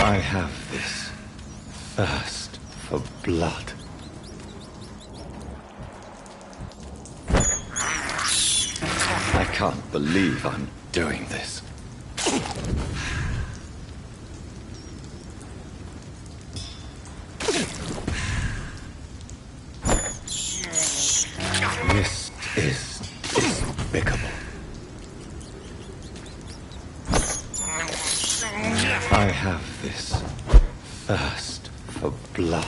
I have this thirst for blood. I can't believe I'm doing this. This is despicable. I have this thirst for blood.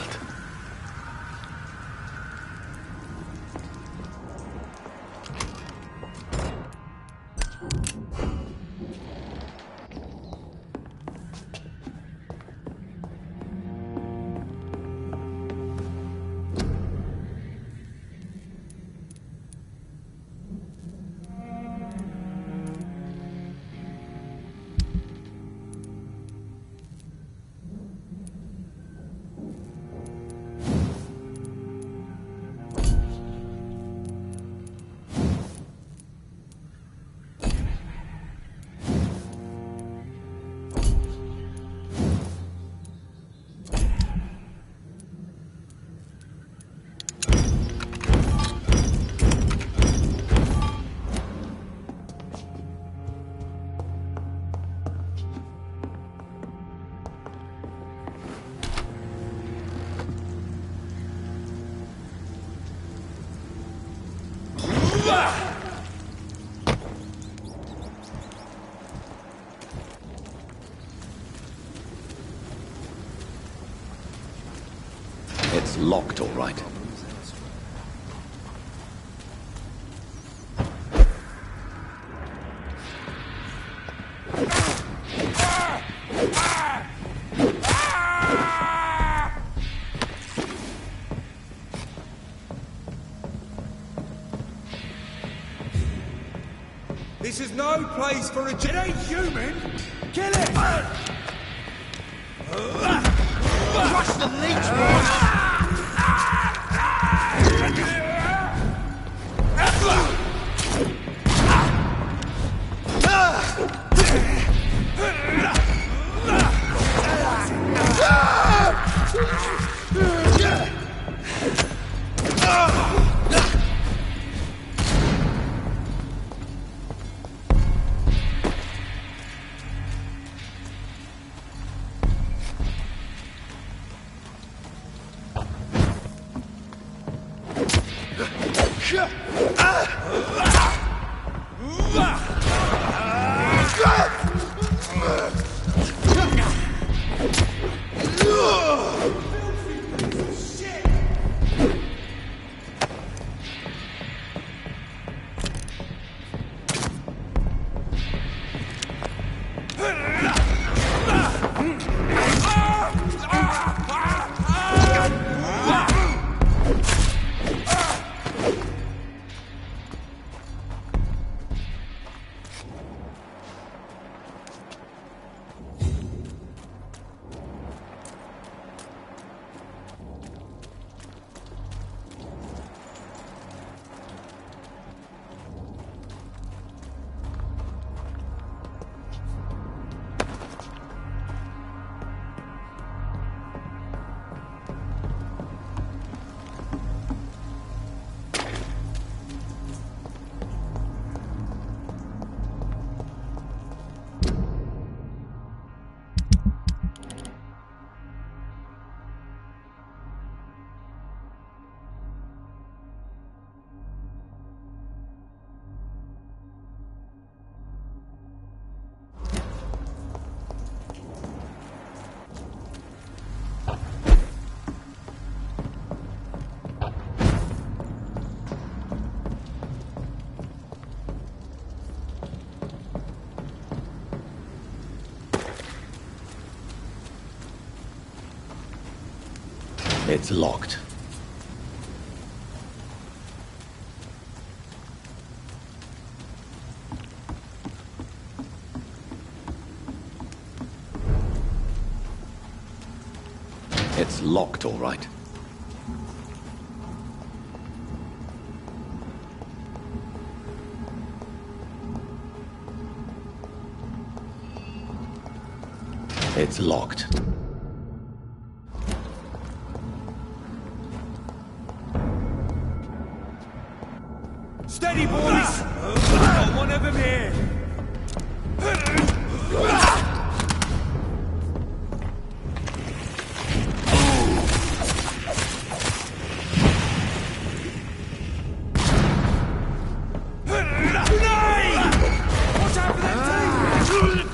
It's locked, all right. This is no place for a... It ain't human! Kill it! Crush the leech, boy! It's locked. It's locked, all right. It's locked. Steady, boys! Got one of them here! Watch out for that team!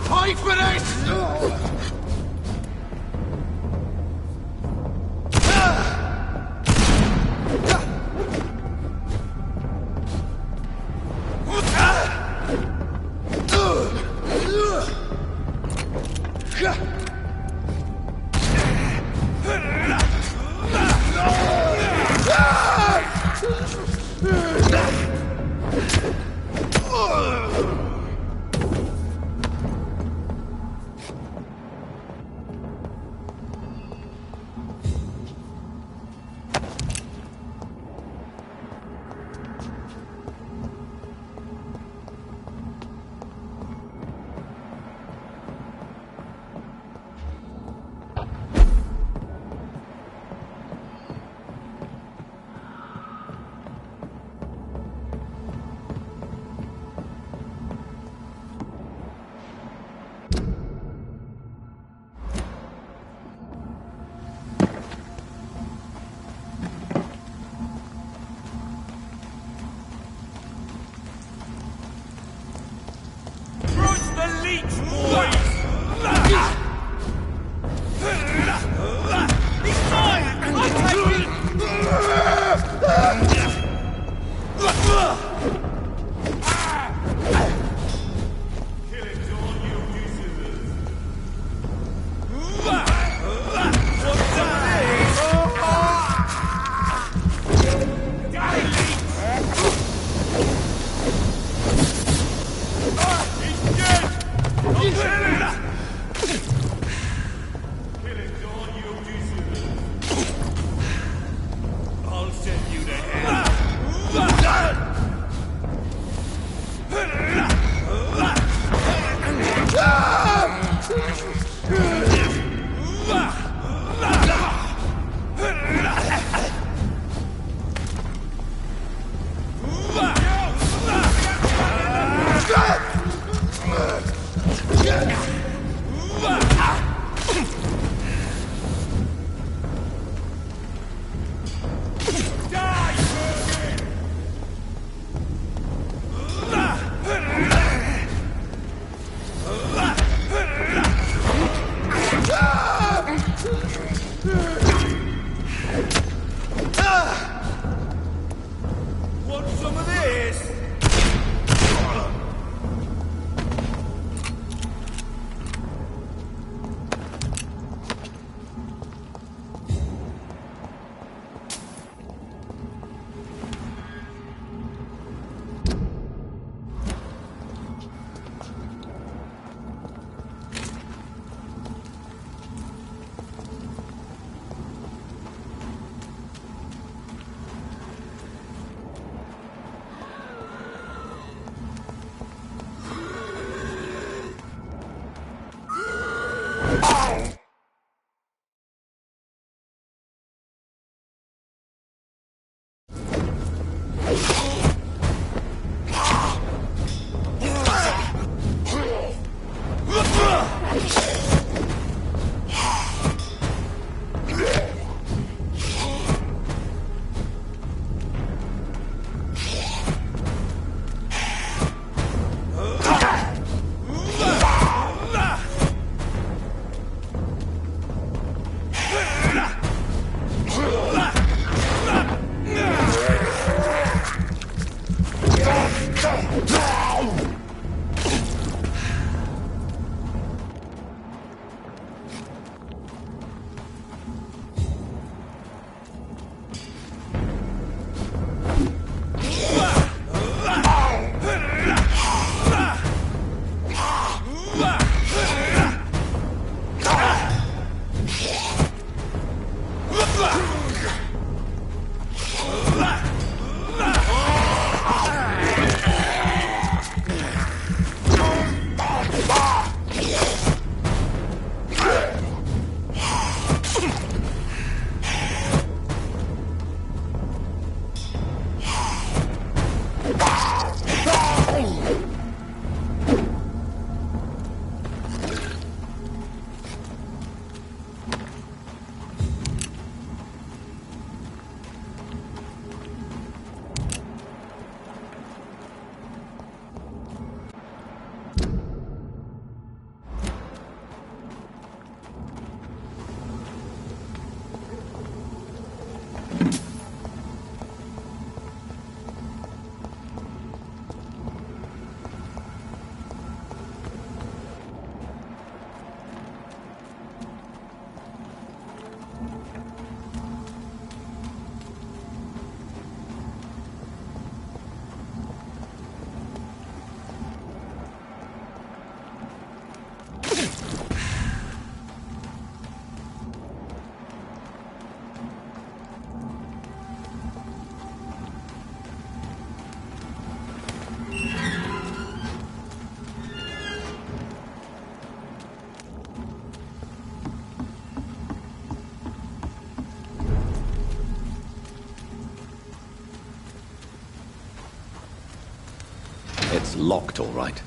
Fight for this! Yeah! door's locked, all right.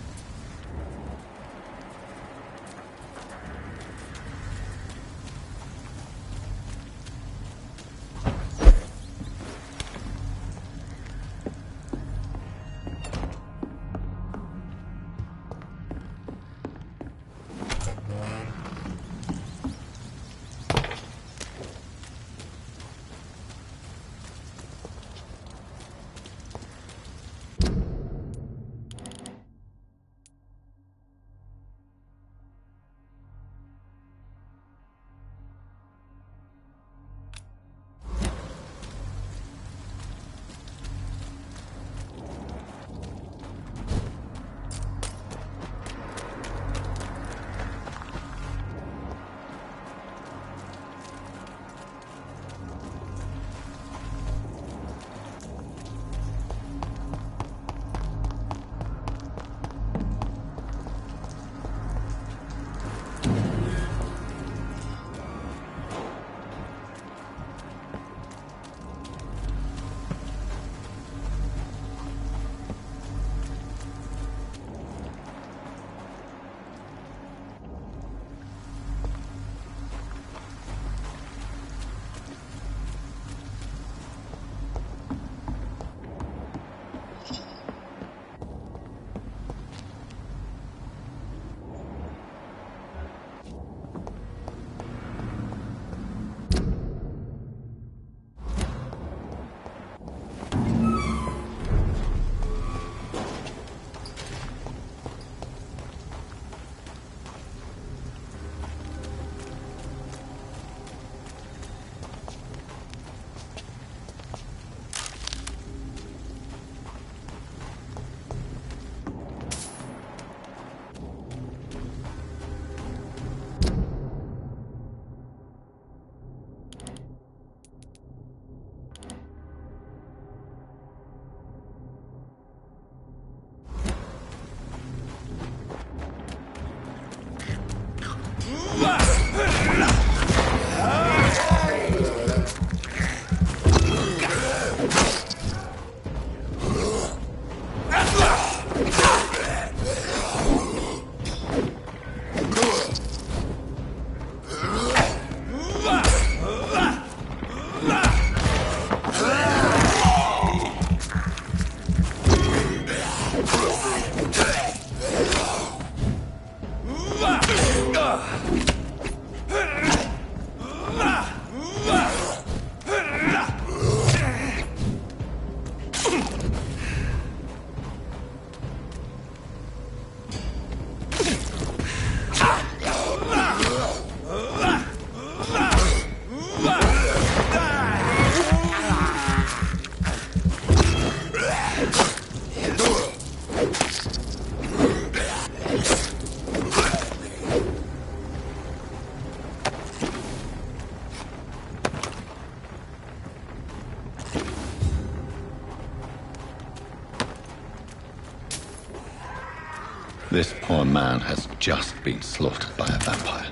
This poor man has just been slaughtered by a vampire.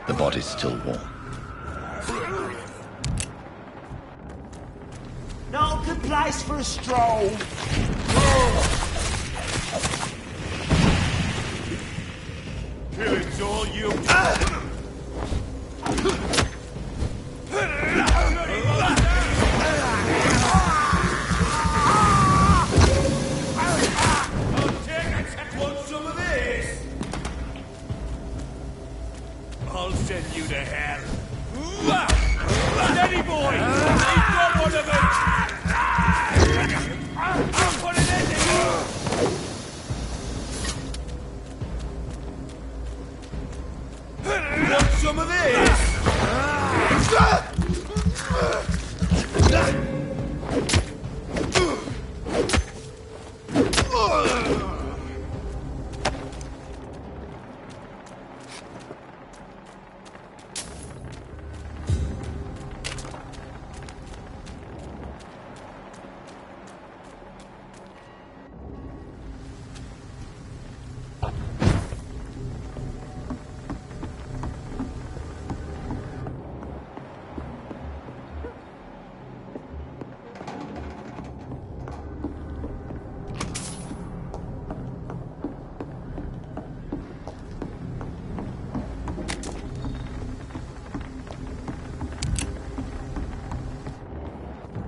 The body's still warm. No good place for a stroll. Killing's all you. I'll send you to hell. Steady, boy! He's got one of them! I'll put an end to you! Want some of this?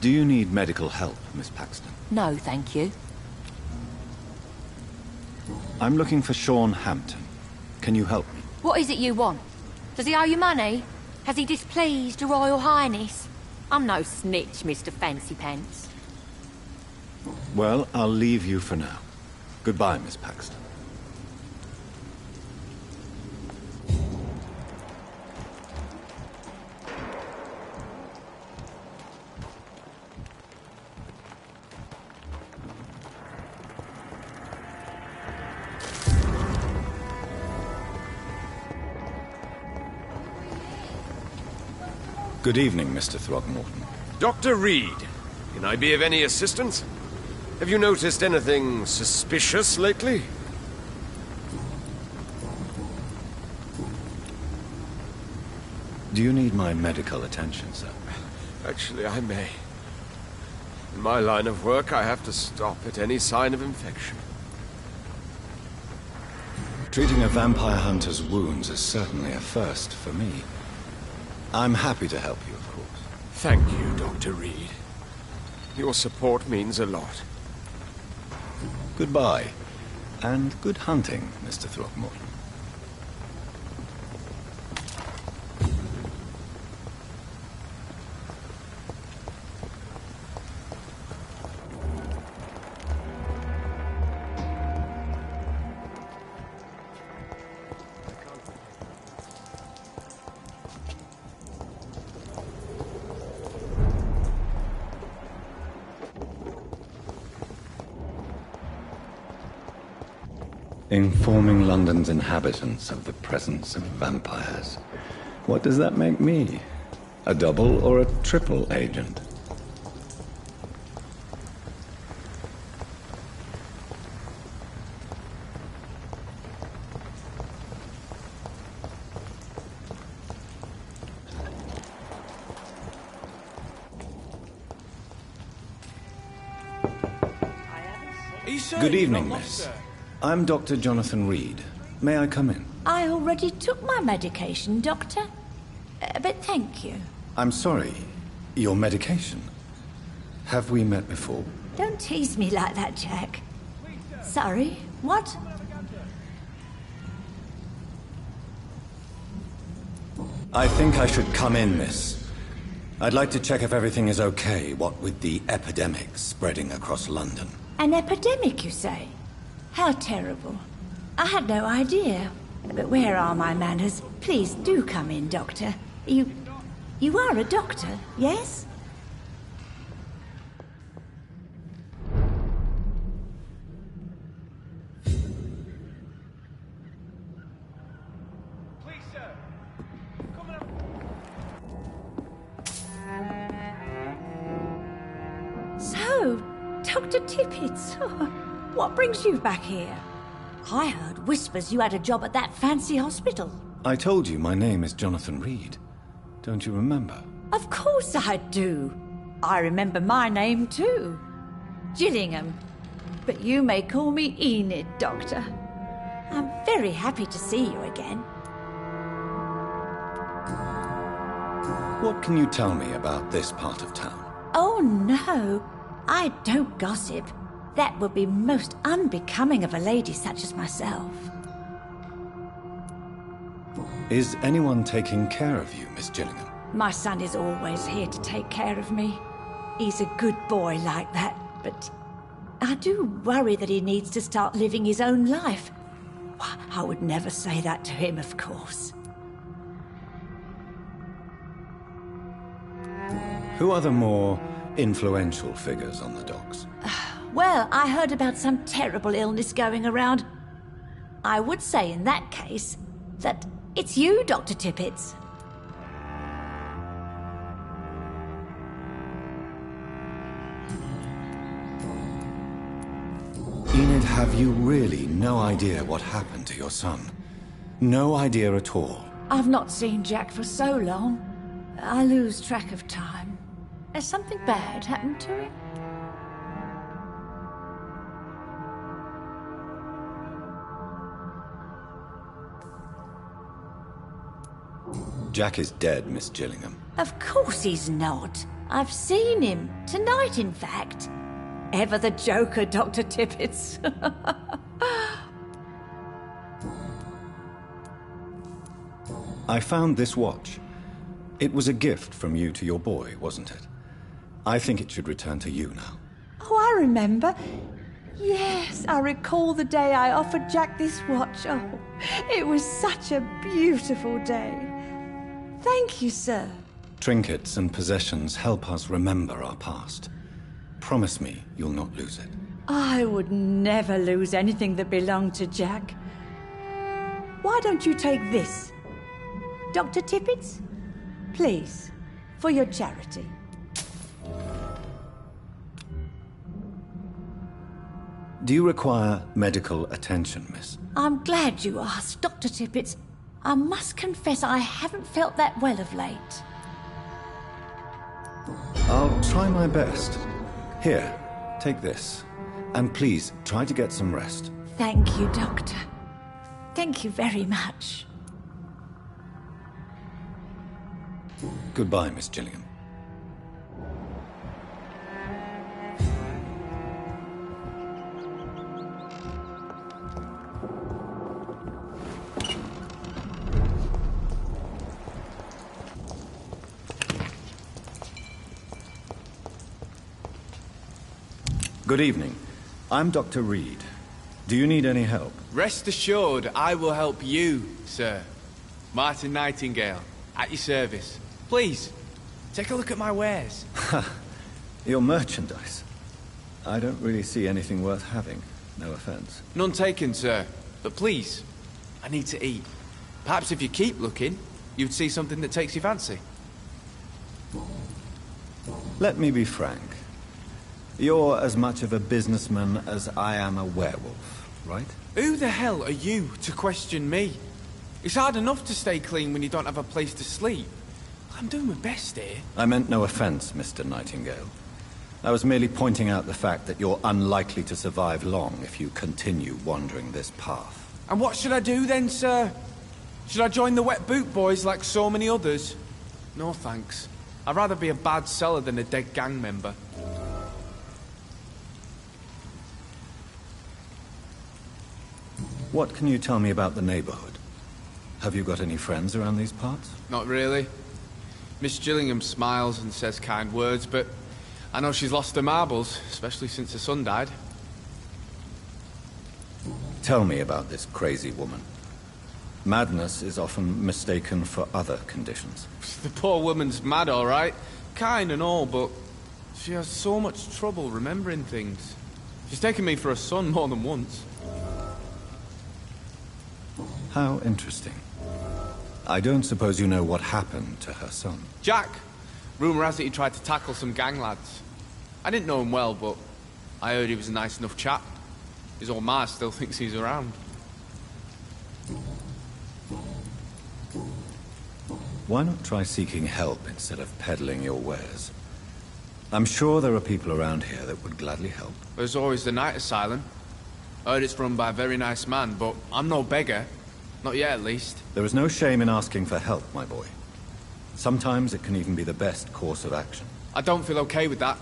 Do you need medical help, Miss Paxton? No, thank you. I'm looking for Sean Hampton. Can you help me? What is it you want? Does he owe you money? Has he displeased your Royal Highness? I'm no snitch, Mr. Fancy Pants. Well, I'll leave you for now. Goodbye, Miss Paxton. Good evening, Mr. Throgmorton. Dr. Reed, can I be of any assistance? Have you noticed anything suspicious lately? Do you need my medical attention, sir? Actually, I may. In my line of work, I have to stop at any sign of infection. Treating a vampire hunter's wounds is certainly a first for me. I'm happy to help you, of course. Thank you, Dr. Reed. Your support means a lot. Goodbye. And good hunting, Mr. Throgmorton. Informing London's inhabitants of the presence of vampires. What does that make me? A double or a triple agent? Are you sure Good you're evening, not miss. lost, sir? I'm Dr. Jonathan Reed. May I come in? I already took my medication, Doctor. But thank you. I'm sorry. Your medication? Have we met before? Don't tease me like that, Jack. Sorry, what? I think I should come in, miss. I'd like to check if everything is okay, what with the epidemic spreading across London. An epidemic, you say? How terrible. I had no idea. But where are my manners? Please do come in, Doctor. You are a doctor, yes? Please, sir. Come on. So, Dr. Tippett, what brings you back here? I heard whispers you had a job at that fancy hospital. I told you my name is Jonathan Reed. Don't you remember? Of course I do. I remember my name too. Gillingham. But you may call me Enid, Doctor. I'm very happy to see you again. What can you tell me about this part of town? Oh no, I don't gossip. That would be most unbecoming of a lady such as myself. Is anyone taking care of you, Miss Gillingham? My son is always here to take care of me. He's a good boy like that, but I do worry that he needs to start living his own life. Why, I would never say that to him, of course. Who are the more influential figures on the docks? Well, I heard about some terrible illness going around. I would say in that case that it's you, Dr. Tippett. Enid, have you really no idea what happened to your son? No idea at all? I've not seen Jack for so long. I lose track of time. Has something bad happened to him? Jack is dead, Miss Gillingham. Of course he's not. I've seen him. Tonight, in fact. Ever the joker, Dr. Tippets. I found this watch. It was a gift from you to your boy, wasn't it? I think it should return to you now. Oh, I remember. Yes, I recall the day I offered Jack this watch. Oh, it was such a beautiful day. Thank you, sir. Trinkets and possessions help us remember our past. Promise me you'll not lose it. I would never lose anything that belonged to Jack. Why don't you take this? Dr. Tippets? Please, for your charity. Do you require medical attention, miss? I'm glad you asked, Dr. Tippets. I must confess I haven't felt that well of late. I'll try my best. Here, take this. And please, try to get some rest. Thank you, Doctor. Thank you very much. Goodbye, Miss Gillingham. Good evening. I'm Dr. Reed. Do you need any help? Rest assured, I will help you, sir. Martin Nightingale, at your service. Please, take a look at my wares. Your merchandise. I don't really see anything worth having. No offense. None taken, sir. But please, I need to eat. Perhaps if you keep looking, you'd see something that takes your fancy. Let me be frank. You're as much of a businessman as I am a werewolf, right? Who the hell are you to question me? It's hard enough to stay clean when you don't have a place to sleep. I'm doing my best here. I meant no offense, Mr. Nightingale. I was merely pointing out the fact that you're unlikely to survive long if you continue wandering this path. And what should I do then, sir? Should I join the Wet Boot Boys like so many others? No thanks. I'd rather be a bad seller than a dead gang member. What can you tell me about the neighborhood? Have you got any friends around these parts? Not really. Miss Gillingham smiles and says kind words, but I know she's lost her marbles, especially since her son died. Tell me about this crazy woman. Madness is often mistaken for other conditions. The poor woman's mad, all right. Kind and all, but she has so much trouble remembering things. She's taken me for a son more than once. How interesting. I don't suppose you know what happened to her son. Jack! Rumour has it he tried to tackle some gang lads. I didn't know him well, but I heard he was a nice enough chap. His old ma still thinks he's around. Why not try seeking help instead of peddling your wares? I'm sure there are people around here that would gladly help. There's always the night asylum. I heard it's run by a very nice man, but I'm no beggar. Not yet, at least. There is no shame in asking for help, my boy. Sometimes it can even be the best course of action. I don't feel okay with that.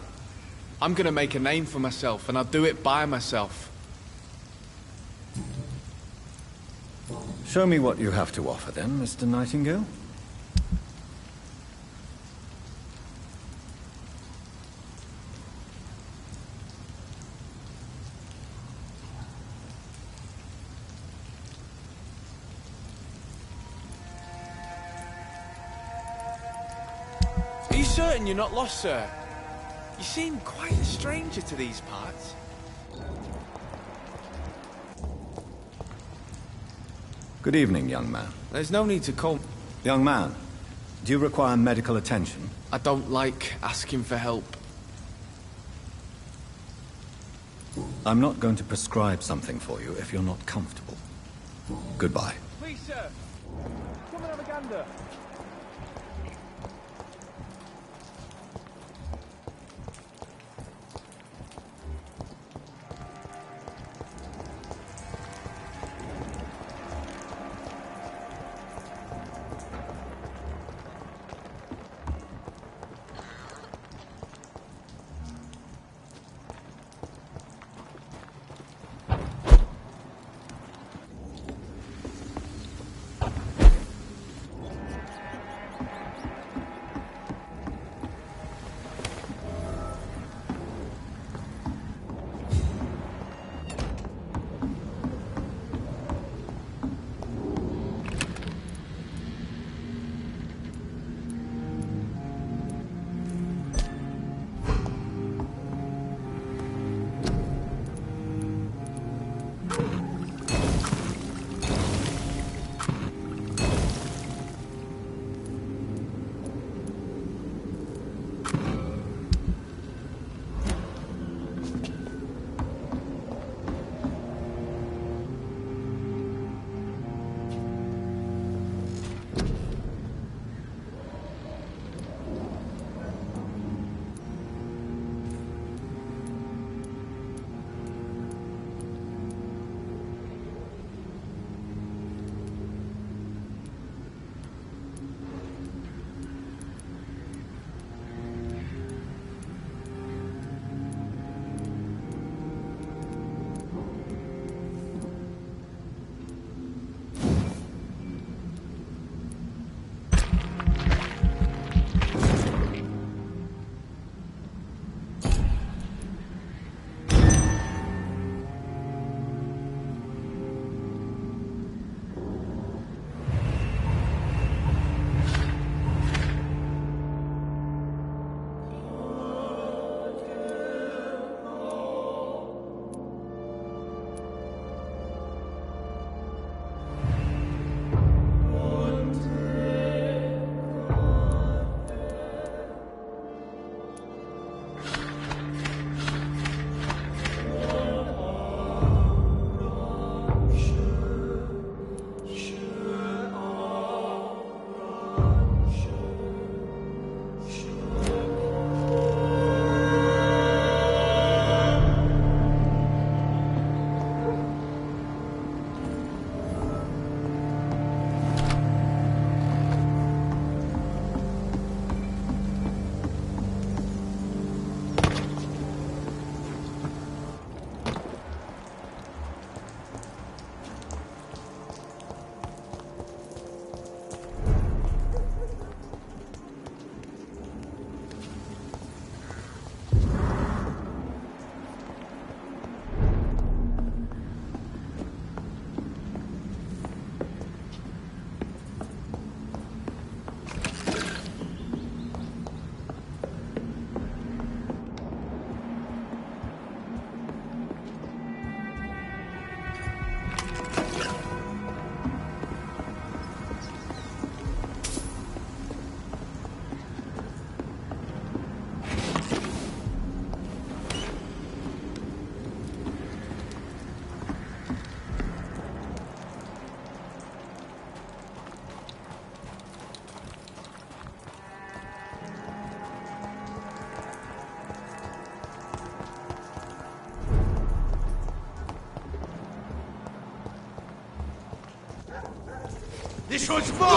I'm gonna make a name for myself, and I'll do it by myself. Show me what you have to offer then, Mr. Nightingale. Are you certain you're not lost, sir? You seem quite a stranger to these parts. Good evening, young man. There's no need to call. Young man, do you require medical attention? I don't like asking for help. I'm not going to prescribe something for you if you're not comfortable. Goodbye. Please, sir. Come and have a gander. This one's mine!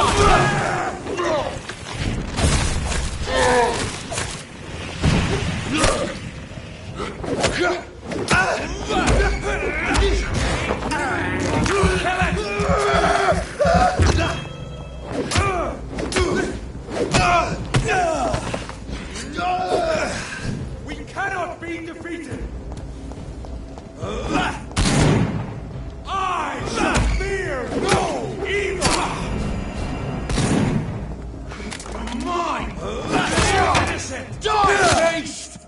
We cannot be defeated! I shall fear no evil! Mine! Innocent! Dog-faced!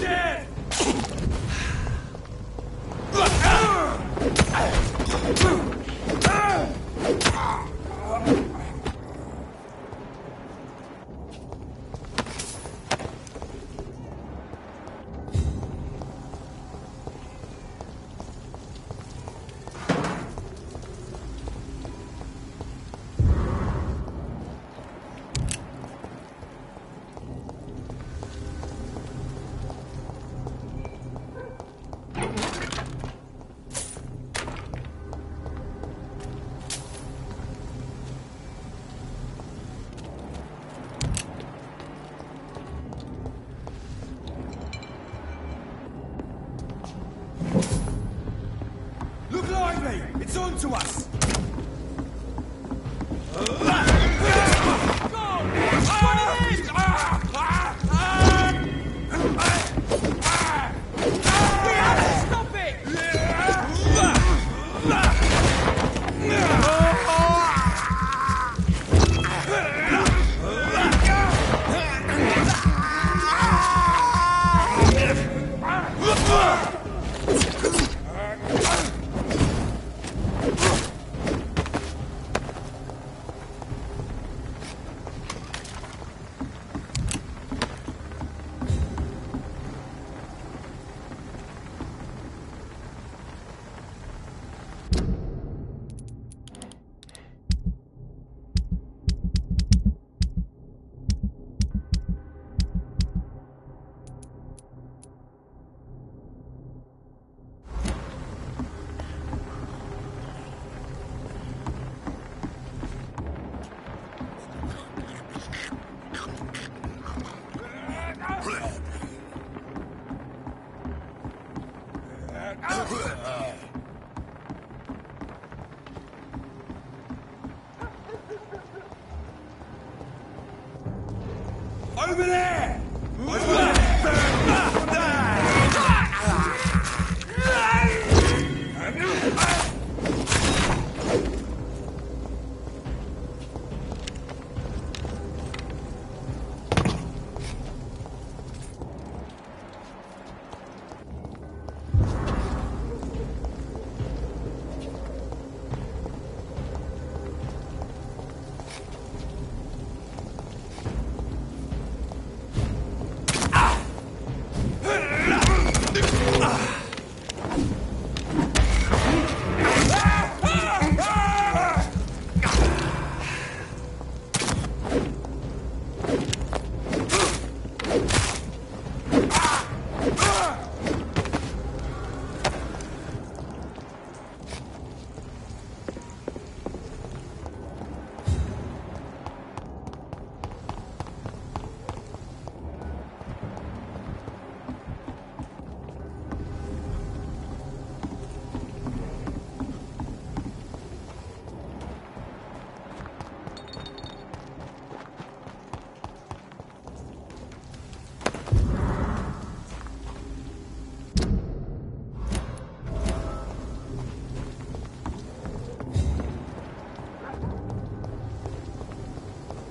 Dead! Look lively! It's on to us! Over there!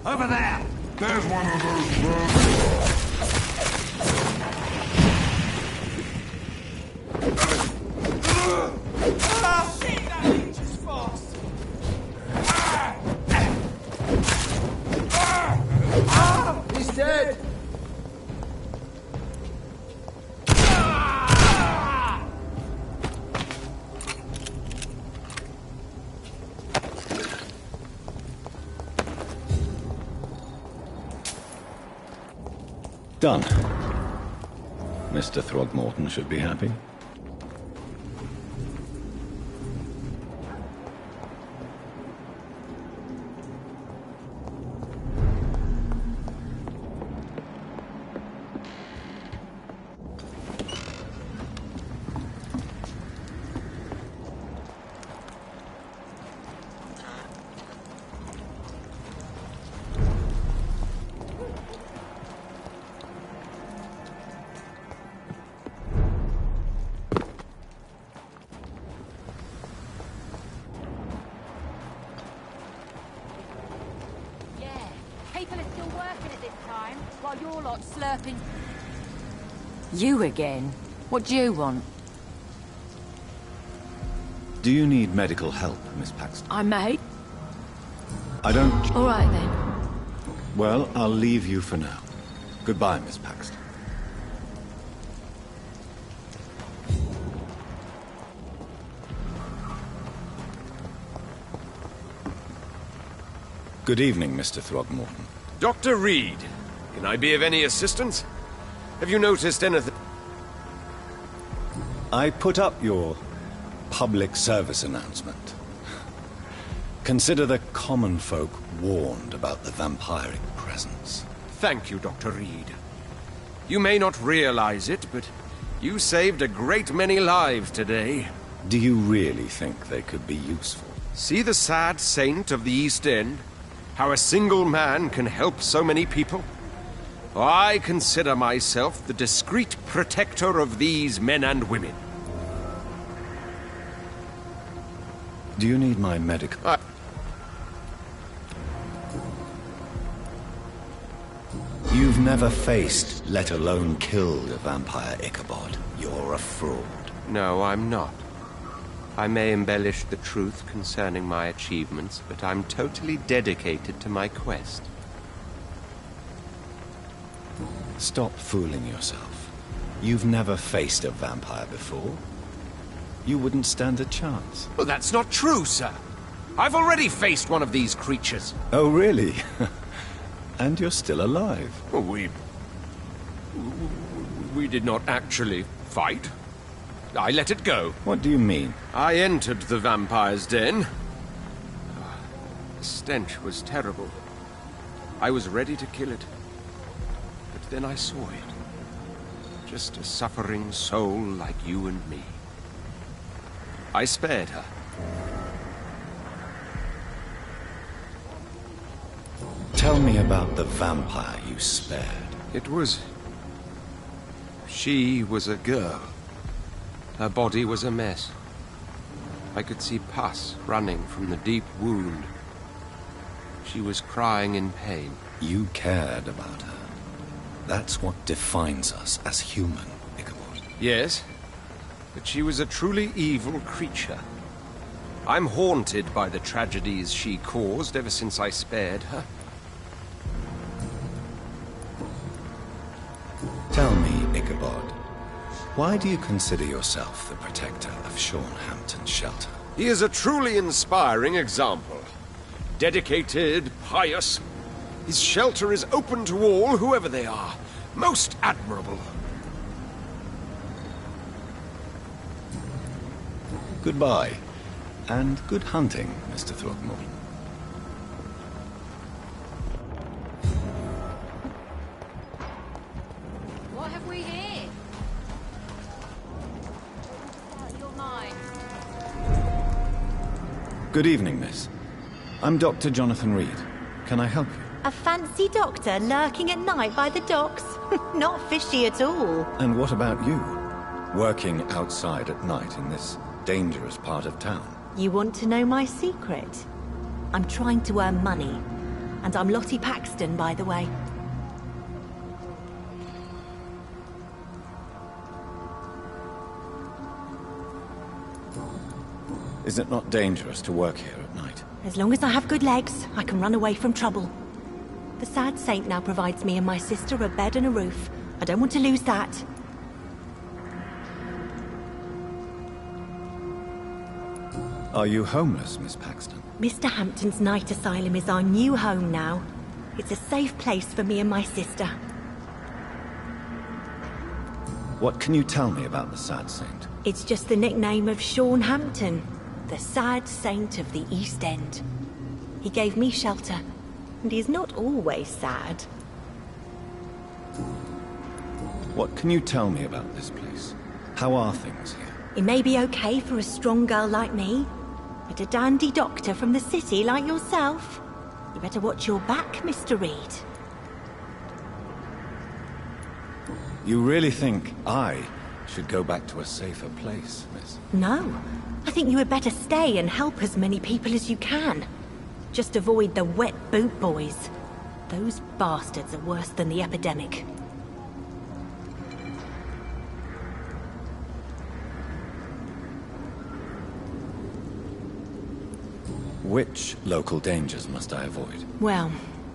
Over there! There's one of those bugs. See that leech is fast! He's dead! Done. Mr. Throgmorton should be happy. time while you're lot slurping. You again? What do you want? Do you need medical help, Miss Paxton? I may. I don't... All right, then. Well, I'll leave you for now. Goodbye, Miss Paxton. Good evening, Mr. Throgmorton. Dr. Reed, can I be of any assistance? Have you noticed anything? I put up your public service announcement. Consider the common folk warned about the vampiric presence. Thank you, Dr. Reed. You may not realize it, but you saved a great many lives today. Do you really think they could be useful? See the sad saint of the East End? How a single man can help so many people? I consider myself the discreet protector of these men and women. Do you need my medical... You've never faced, let alone killed, a vampire, Ichabod. You're a fraud. No, I'm not. I may embellish the truth concerning my achievements, but I'm totally dedicated to my quest. Stop fooling yourself. You've never faced a vampire before. You wouldn't stand a chance. Well, that's not true, sir. I've already faced one of these creatures. Oh, really? And you're still alive. Well, we did not actually fight. I let it go. What do you mean? I entered the vampire's den. The stench was terrible. I was ready to kill it. But then I saw it. Just a suffering soul like you and me. I spared her. Tell me about the vampire you spared. It was... She was a girl. Her body was a mess. I could see pus running from the deep wound. She was crying in pain. You cared about her. That's what defines us as human, Ichabod. Yes, but she was a truly evil creature. I'm haunted by the tragedies she caused ever since I spared her. Tell me, Ichabod, why do you consider yourself the protector of Sean Hampton's shelter? He is a truly inspiring example. Dedicated, pious. His shelter is open to all, whoever they are. Most admirable. Goodbye, and good hunting, Mr. Throgmorton. What have we here? You're mine. Good evening, miss. I'm Dr. Jonathan Reed. Can I help you? A fancy doctor lurking at night by the docks? Not fishy at all. And what about you? Working outside at night in this dangerous part of town? You want to know my secret? I'm trying to earn money. And I'm Lottie Paxton, by the way. Is it not dangerous to work here at night? As long as I have good legs, I can run away from trouble. The sad saint now provides me and my sister a bed and a roof. I don't want to lose that. Are you homeless, Miss Paxton? Mr. Hampton's night asylum is our new home now. It's a safe place for me and my sister. What can you tell me about the sad saint? It's just the nickname of Sean Hampton, the sad saint of the East End. He gave me shelter, and he's not always sad. What can you tell me about this place? How are things here? It may be okay for a strong girl like me, but a dandy doctor from the city like yourself, you better watch your back, Mr. Reed. You really think I should go back to a safer place, miss? No, I think you had better stay and help as many people as you can. Just avoid the wet boot boys. Those bastards are worse than the epidemic. Which local dangers must I avoid? Well,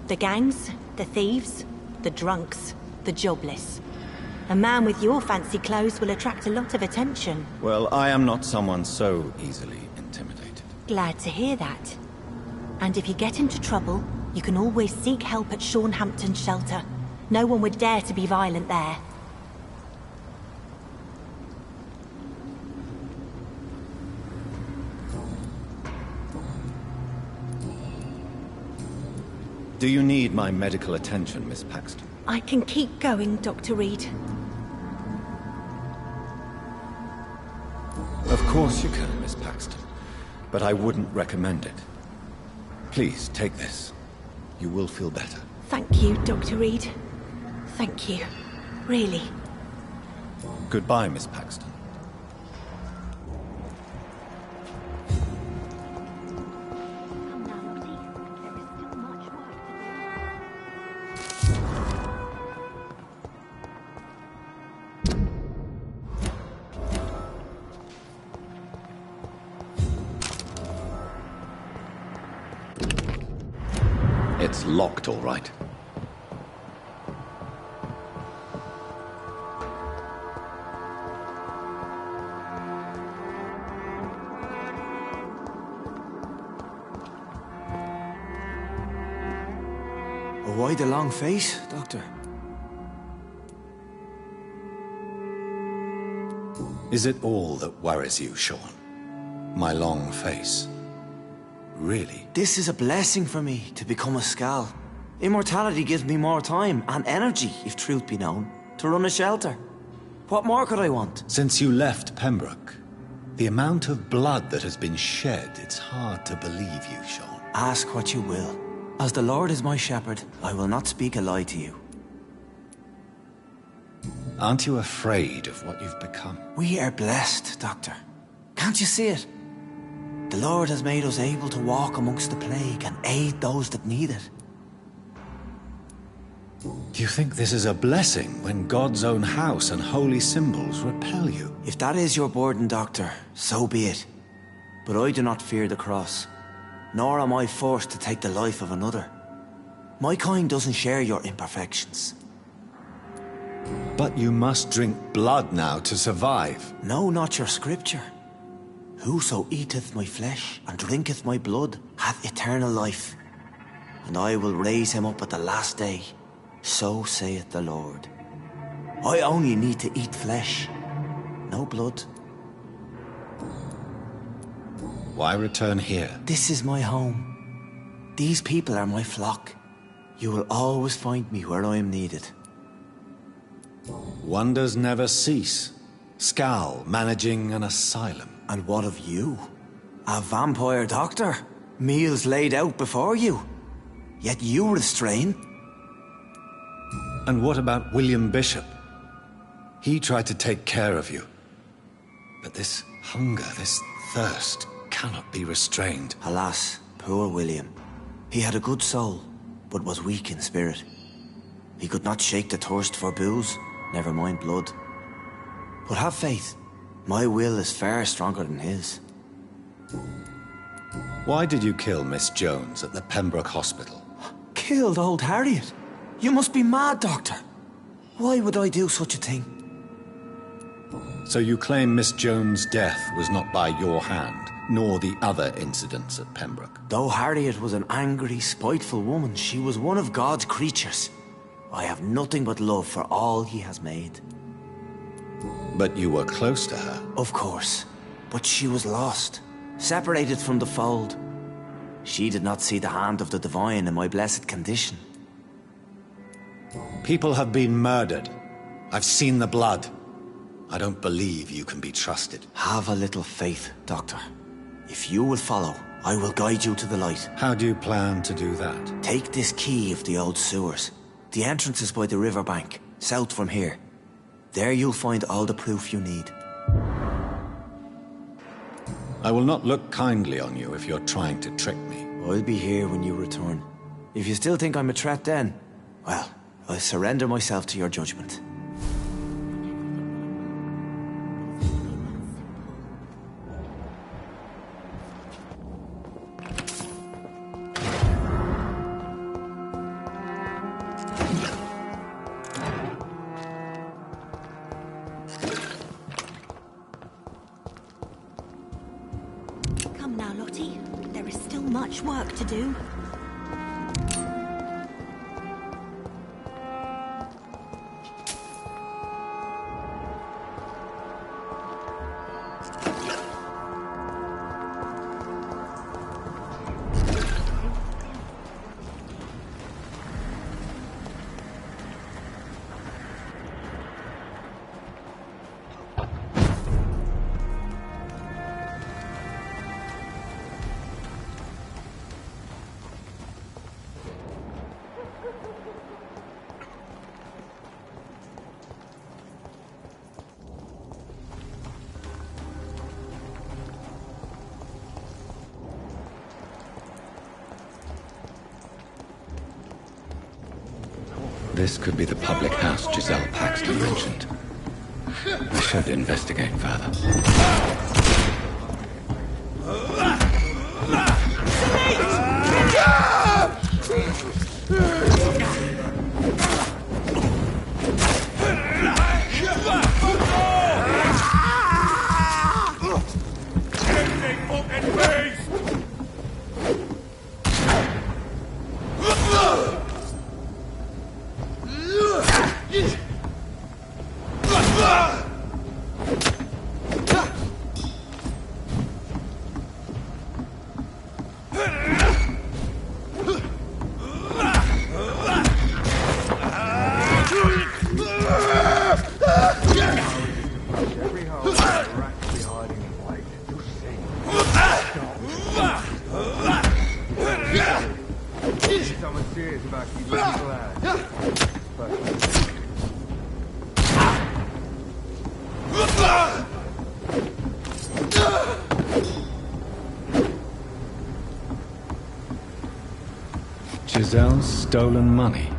the gangs, the thieves, the drunks, the jobless. A man with your fancy clothes will attract a lot of attention. Well, I am not someone so easily intimidated. Glad to hear that. And if you get into trouble, you can always seek help at Shaunhampton's shelter. No one would dare to be violent there. Do you need my medical attention, Miss Paxton? I can keep going, Dr. Reed. Of course you can, Miss Paxton. But I wouldn't recommend it. Please, take this. You will feel better. Thank you, Dr. Reed. Thank you. Really. Goodbye, Miss Paxton. It's locked, all right. Why the long face, Doctor? Is it all that worries you, Sean? My long face? Really? This is a blessing for me, to become a Skal. Immortality gives me more time and energy, if truth be known, to run a shelter. What more could I want? Since you left Pembroke, the amount of blood that has been shed, it's hard to believe you, Sean. Ask what you will. As the Lord is my shepherd, I will not speak a lie to you. Aren't you afraid of what you've become? We are blessed, Doctor. Can't you see it? The Lord has made us able to walk amongst the plague and aid those that need it. Do you think this is a blessing when God's own house and holy symbols repel you? If that is your burden, Doctor, so be it. But I do not fear the cross, nor am I forced to take the life of another. My kind doesn't share your imperfections. But you must drink blood now to survive. No, not your scripture. Whoso eateth my flesh and drinketh my blood hath eternal life, and I will raise him up at the last day. So saith the Lord. I only need to eat flesh, no blood. Why return here? This is my home. These people are my flock. You will always find me where I am needed. Wonders never cease. Skal managing an asylum. And what of you? A vampire doctor? Meals laid out before you. Yet you restrain. And what about William Bishop? He tried to take care of you. But this hunger, this thirst, cannot be restrained. Alas, poor William. He had a good soul, but was weak in spirit. He could not shake the thirst for booze, never mind blood. But have faith. My will is far stronger than his. Why did you kill Miss Jones at the Pembroke Hospital? Killed old Harriet? You must be mad, Doctor. Why would I do such a thing? So you claim Miss Jones' death was not by your hand, nor the other incidents at Pembroke? Though Harriet was an angry, spiteful woman, she was one of God's creatures. I have nothing but love for all he has made. But you were close to her. Of course. But she was lost, separated from the fold. She did not see the hand of the divine in my blessed condition. People have been murdered. I've seen the blood. I don't believe you can be trusted. Have a little faith, Doctor. If you will follow, I will guide you to the light. How do you plan to do that? Take this key of the old sewers. The entrance is by the riverbank, south from here. There you'll find all the proof you need. I will not look kindly on you if you're trying to trick me. I'll be here when you return. If you still think I'm a threat then, well, I'll surrender myself to your judgment. Come now, Lottie. There is still much work to do. This could be the public house Giselle Paxton mentioned. I should investigate further. Giselle's stolen money.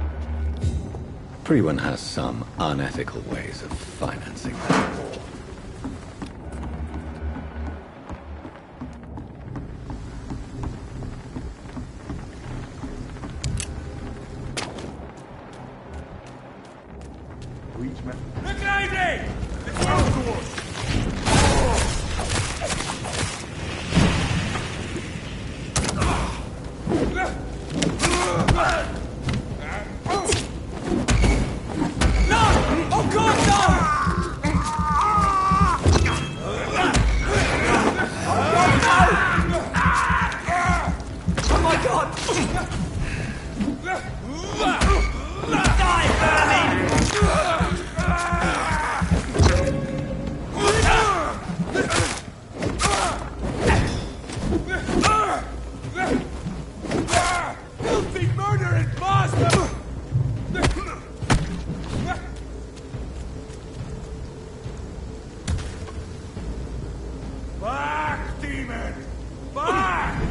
Everyone has some unethical ways of financing that. Demon! Back!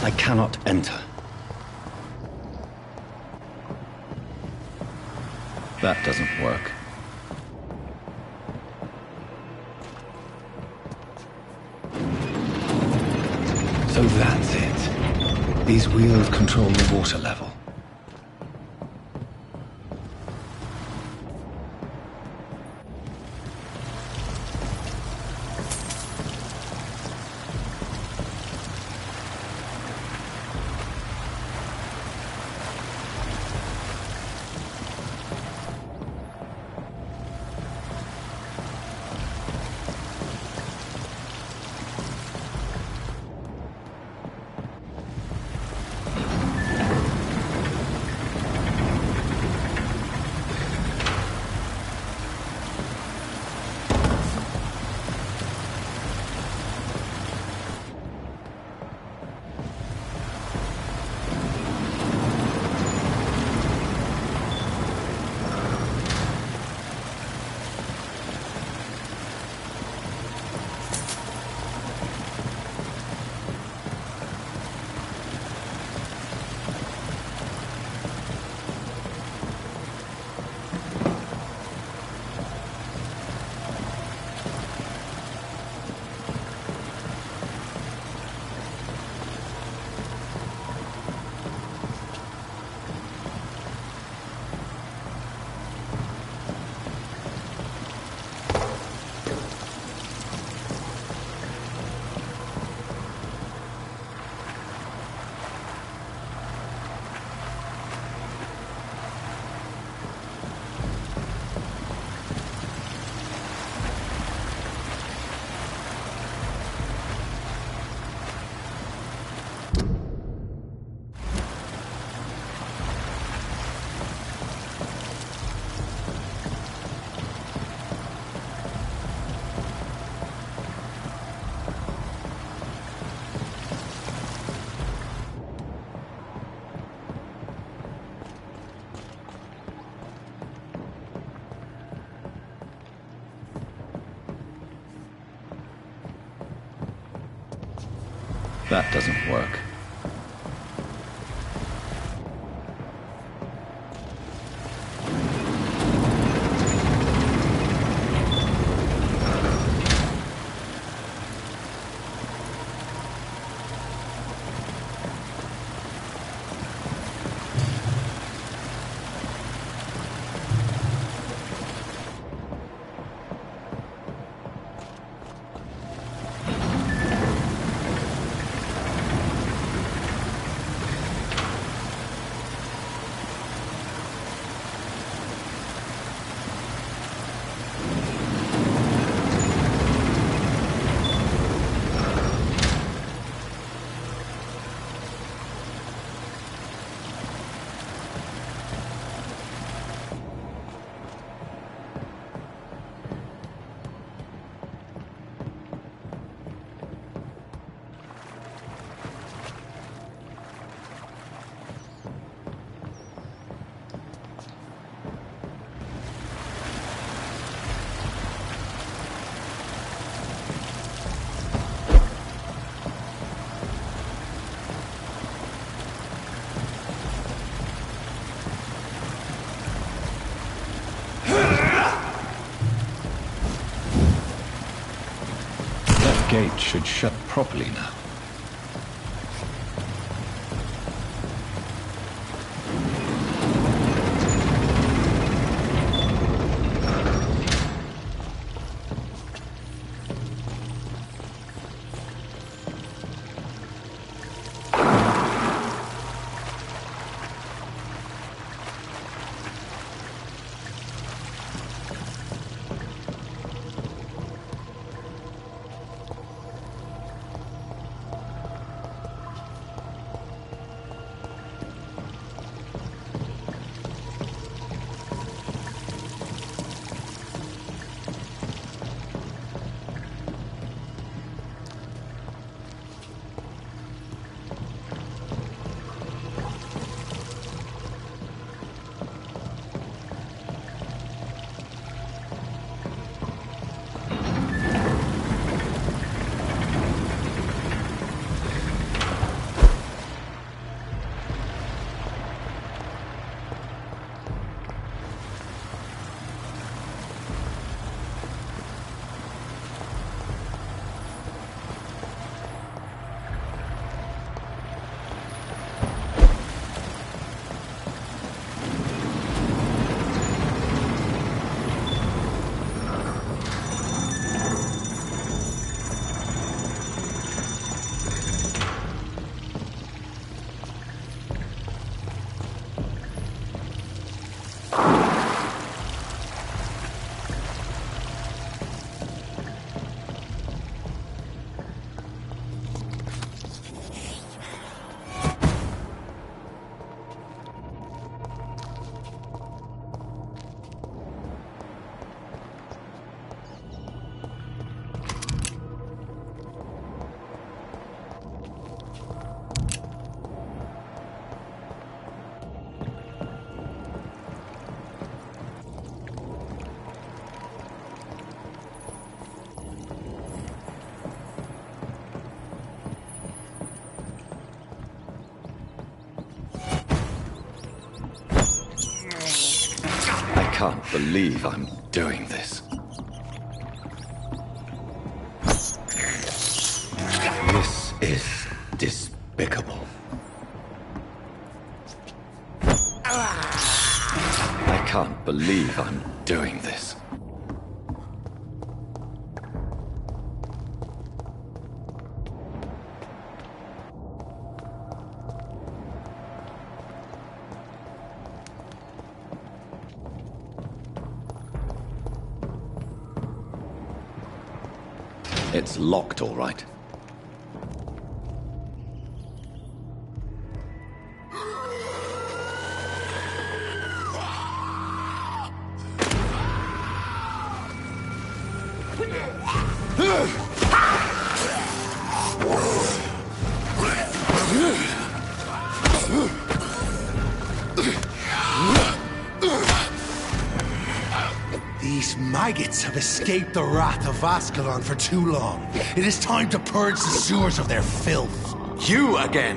I cannot enter. That doesn't work. So that's it. These wheels control the water level. That doesn't work. Gate should shut properly now. can't believe I'm doing this. This is despicable. I can't believe I'm doing this. It's locked, all right. These maggots have escaped the wrath of Ascalon for too long. It is time to purge the sewers of their filth. You again!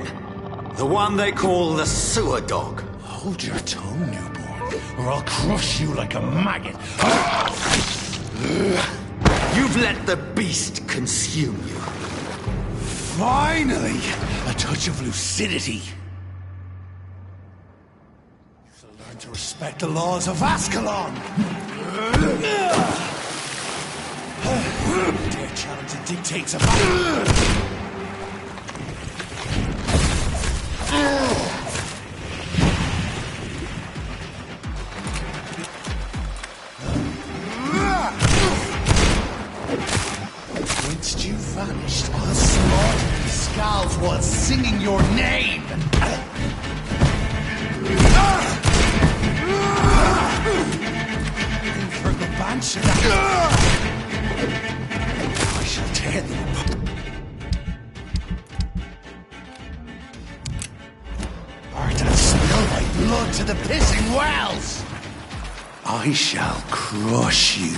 The one they call the sewer dog. Hold your tongue, newborn, or I'll crush you like a maggot. You've let the beast consume you. Finally! A touch of lucidity. You'll learn to respect the laws of Ascalon! Dare challenge the dictates of Once you vanished, I'll slaughter these skulls while singing your name! For the Banshee, I shall tear them apart. Art and spill my blood to the pissing wells! I shall crush you.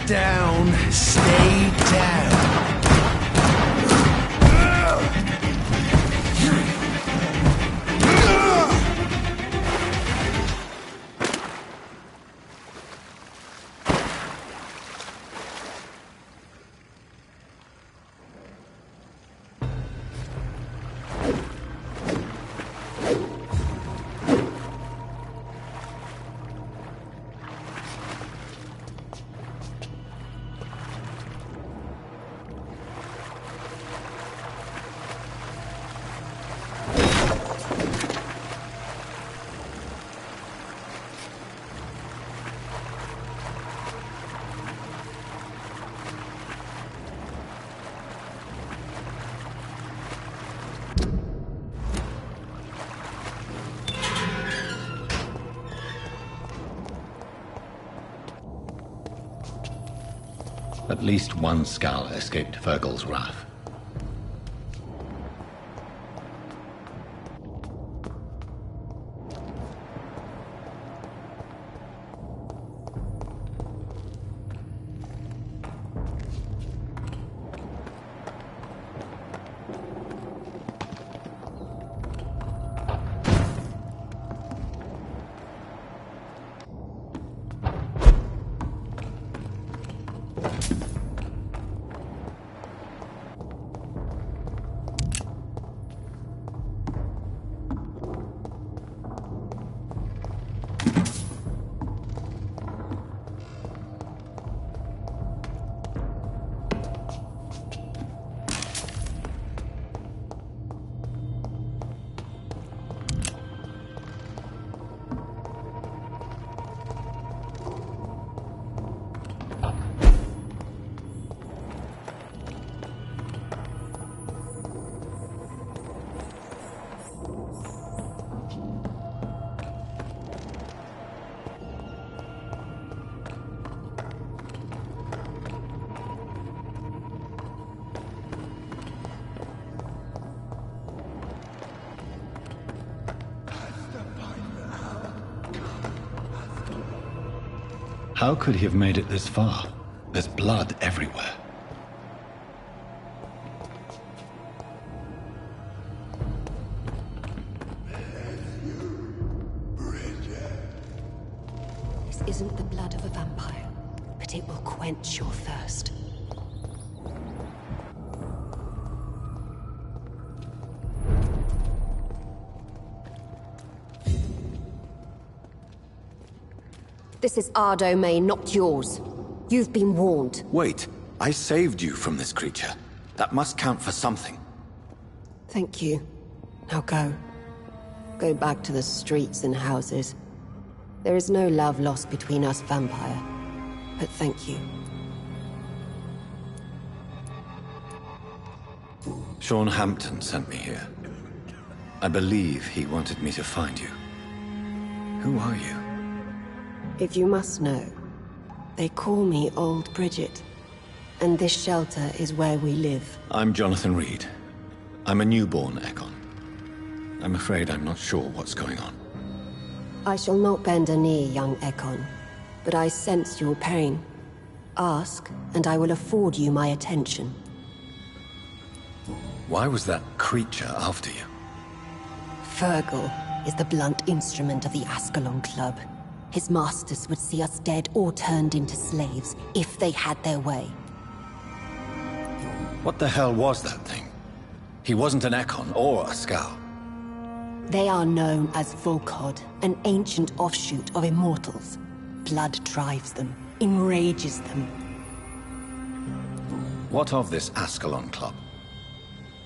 Down, stay down. At least one skull escaped Fergal's wrath. How could he have made it this far? There's blood everywhere. isn't the blood of a vampire, but it will quench your thirst. This is our domain, not yours. You've been warned. Wait, I saved you from this creature. That must count for something. Thank you. Now go. Go back to the streets and houses. There is no love lost between us, Vampire. But thank you. Sean Hampton sent me here. I believe he wanted me to find you. Who are you? If you must know, they call me Old Bridget. And this shelter is where we live. I'm Jonathan Reed. I'm a newborn Ekon. I'm afraid I'm not sure what's going on. I shall not bend a knee, young Ekon, but I sense your pain. Ask, and I will afford you my attention. Why was that creature after you? Fergal is the blunt instrument of the Ascalon Club. His masters would see us dead or turned into slaves, if they had their way. What the hell was that thing? He wasn't an Ekon or a Scout. They are known as Volkod, an ancient offshoot of immortals. Blood drives them, enrages them. What of this Ascalon Club?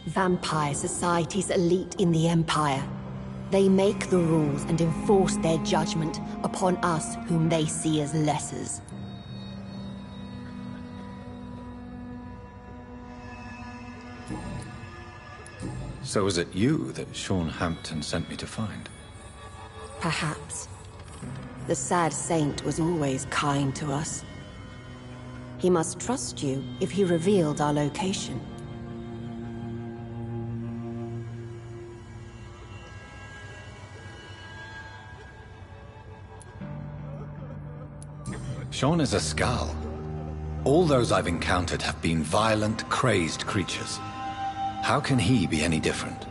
Vampire society's elite in the Empire. They make the rules and enforce their judgment upon us whom they see as lessers. So was it you that Sean Hampton sent me to find? Perhaps. The sad saint was always kind to us. He must trust you if he revealed our location. Sean is a Skal. All those I've encountered have been violent, crazed creatures. How can he be any different?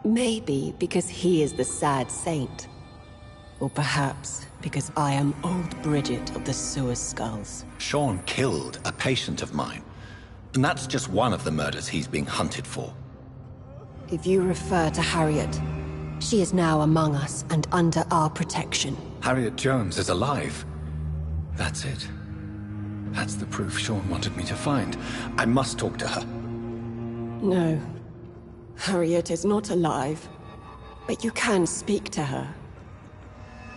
Maybe because he is the sad saint. Or perhaps because I am Old Bridget of the Sewer Skulls. Sean killed a patient of mine. And that's just one of the murders he's being hunted for. If you refer to Harriet, she is now among us and under our protection. Harriet Jones is alive. That's it. That's the proof Sean wanted me to find. I must talk to her. No. Harriet is not alive. But you can speak to her.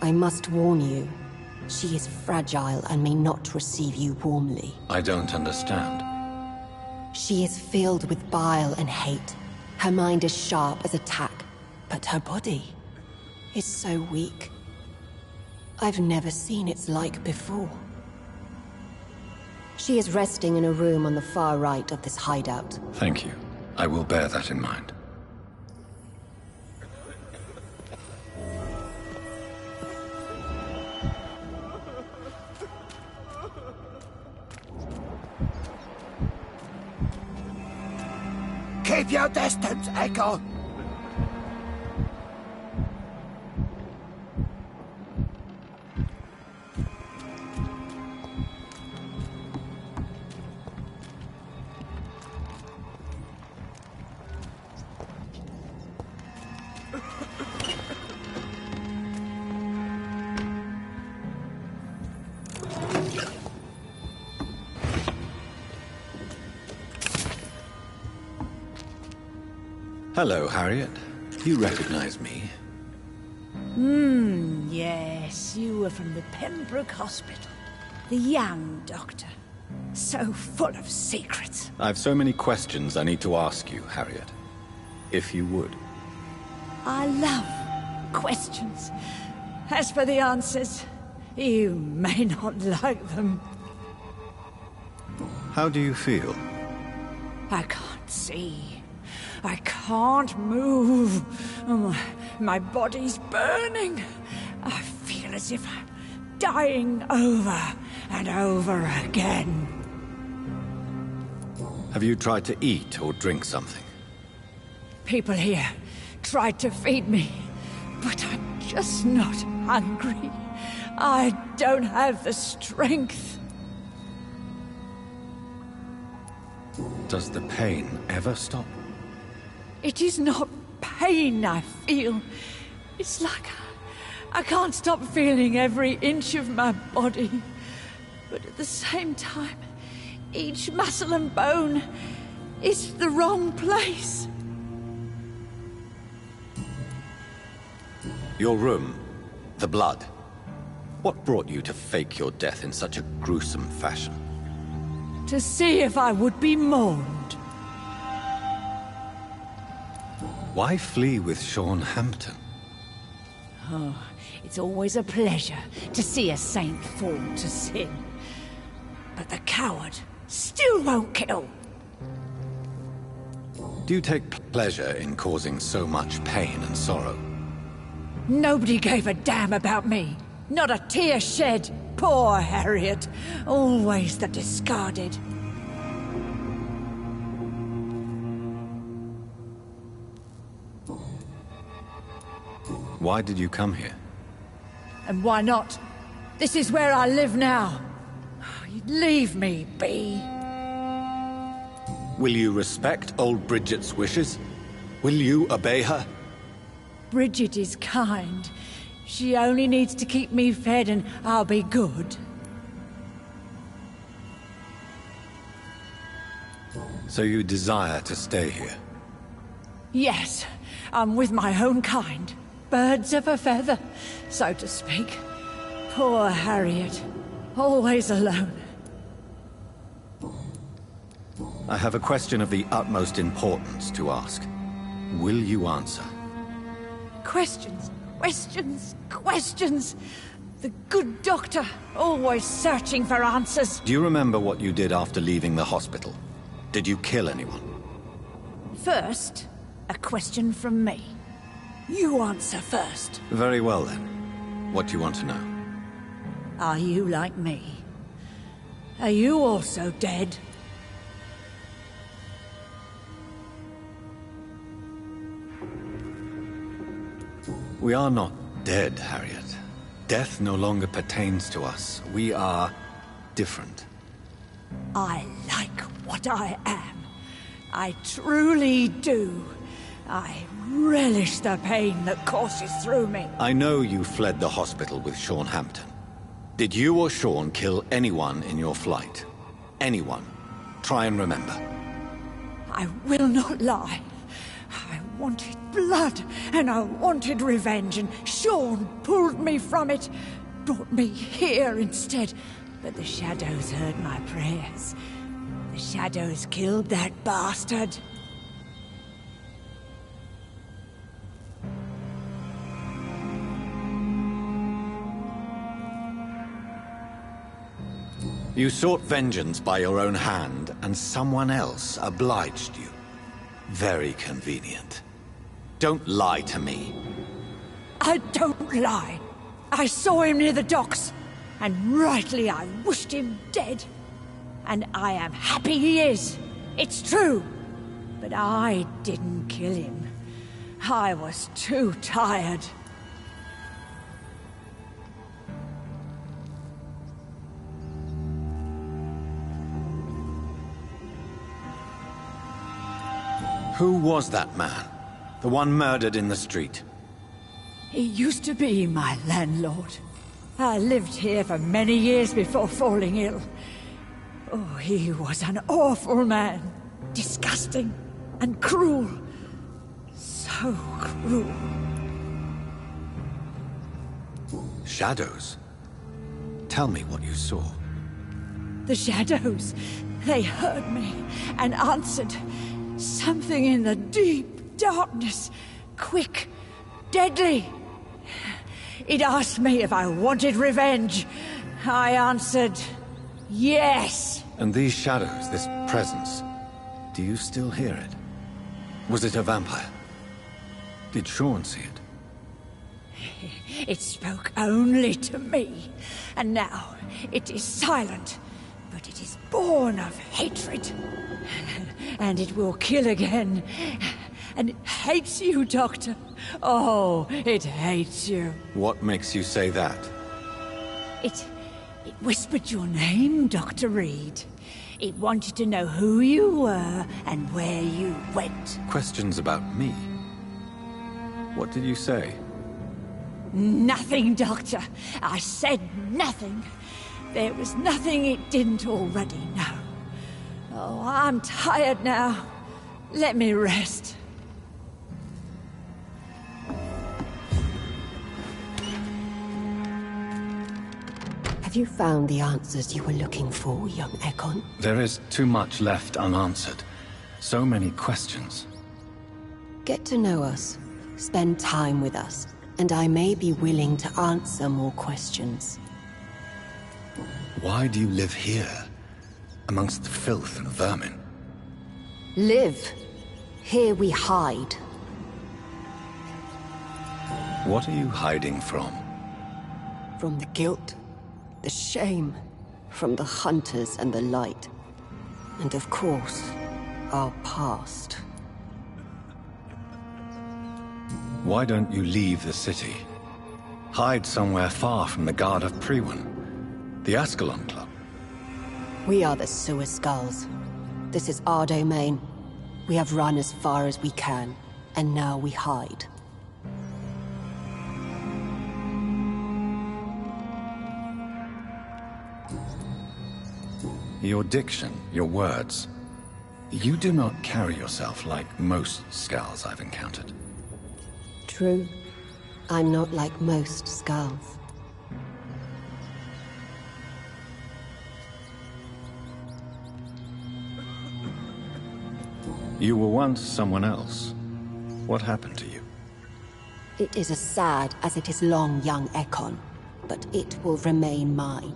I must warn you. She is fragile and may not receive you warmly. I don't understand. She is filled with bile and hate. Her mind is sharp as a tack, but her body is so weak. I've never seen its like before. She is resting in a room on the far right of this hideout. Thank you. I will bear that in mind. Keep your distance, Echo! Hello, Harriet. You recognize me? Yes, you were from the Pembroke Hospital. The young doctor. So full of secrets. I've so many questions I need to ask you, Harriet. If you would. I love questions. As for the answers, you may not like them. How do you feel? I can't see. I can't move. My body's burning. I feel as if I'm dying over and over again. Have you tried to eat or drink something? People here tried to feed me, but I'm just not hungry. I don't have the strength. Does the pain ever stop? It is not pain I feel. It's like I can't stop feeling every inch of my body. But at the same time, each muscle and bone is the wrong place. Your room, the blood. What brought you to fake your death in such a gruesome fashion? To see if I would be mourned. Why flee with Sean Hampton? Oh, it's always a pleasure to see a saint fall to sin. But the coward still won't kill. Do you take pleasure in causing so much pain and sorrow? Nobody gave a damn about me. Not a tear shed. Poor Harriet. Always the discarded. Why did you come here? And why not? This is where I live now. Leave me be. Will you respect old Bridget's wishes? Will you obey her? Bridget is kind. She only needs to keep me fed and I'll be good. So you desire to stay here? Yes, I'm with my own kind. Birds of a feather, so to speak. Poor Harriet. Always alone. I have a question of the utmost importance to ask. Will you answer? Questions, questions, questions. The good doctor, always searching for answers. Do you remember what you did after leaving the hospital? Did you kill anyone? First, a question from me. You answer first. Very well then. What do you want to know? Are you like me? Are you also dead? We are not dead, Harriet. Death no longer pertains to us. We are different. I like what I am. I truly do. I relish the pain that courses through me. I know you fled the hospital with Sean Hampton. Did you or Sean kill anyone in your flight? Anyone? Try and remember. I will not lie. I wanted blood, and I wanted revenge, and Sean pulled me from it, brought me here instead. But the shadows heard my prayers. The shadows killed that bastard. You sought vengeance by your own hand, and someone else obliged you. Very convenient. Don't lie to me. I don't lie. I saw him near the docks, and rightly I wished him dead. And I am happy he is. It's true. But I didn't kill him. I was too tired. Who was that man? The one murdered in the street? He used to be my landlord. I lived here for many years before falling ill. Oh, he was an awful man. Disgusting and cruel. So cruel. Shadows? Tell me what you saw. The shadows, they heard me and answered. Something in the deep darkness. Quick, deadly. It asked me if I wanted revenge. I answered, yes. And these shadows, this presence, do you still hear it? Was it a vampire? Did Sean see it? It spoke only to me. And now it is silent. But it is born of hatred. And it will kill again. And it hates you, Doctor. Oh, it hates you. What makes you say that? It whispered your name, Dr. Reed. It wanted to know who you were and where you went. Questions about me? What did you say? Nothing, Doctor. I said nothing. There was nothing it didn't already know. Oh, I'm tired now. Let me rest. Have you found the answers you were looking for, young Ekon? There is too much left unanswered. So many questions. Get to know us. Spend time with us. And I may be willing to answer more questions. Why do you live here? Amongst the filth and vermin? Live. Here we hide. What are you hiding from? From the guilt, the shame, from the hunters and the light. And of course, our past. Why don't you leave the city? Hide somewhere far from the Guard of Priwen, the Ascalon Club. We are the Sewer Skulls. This is our domain. We have run as far as we can, and now we hide. Your diction, your words. You do not carry yourself like most Skulls I've encountered. True. I'm not like most Skulls. You were once someone else. What happened to you? It is as sad as it is long, young Ekon, but it will remain mine.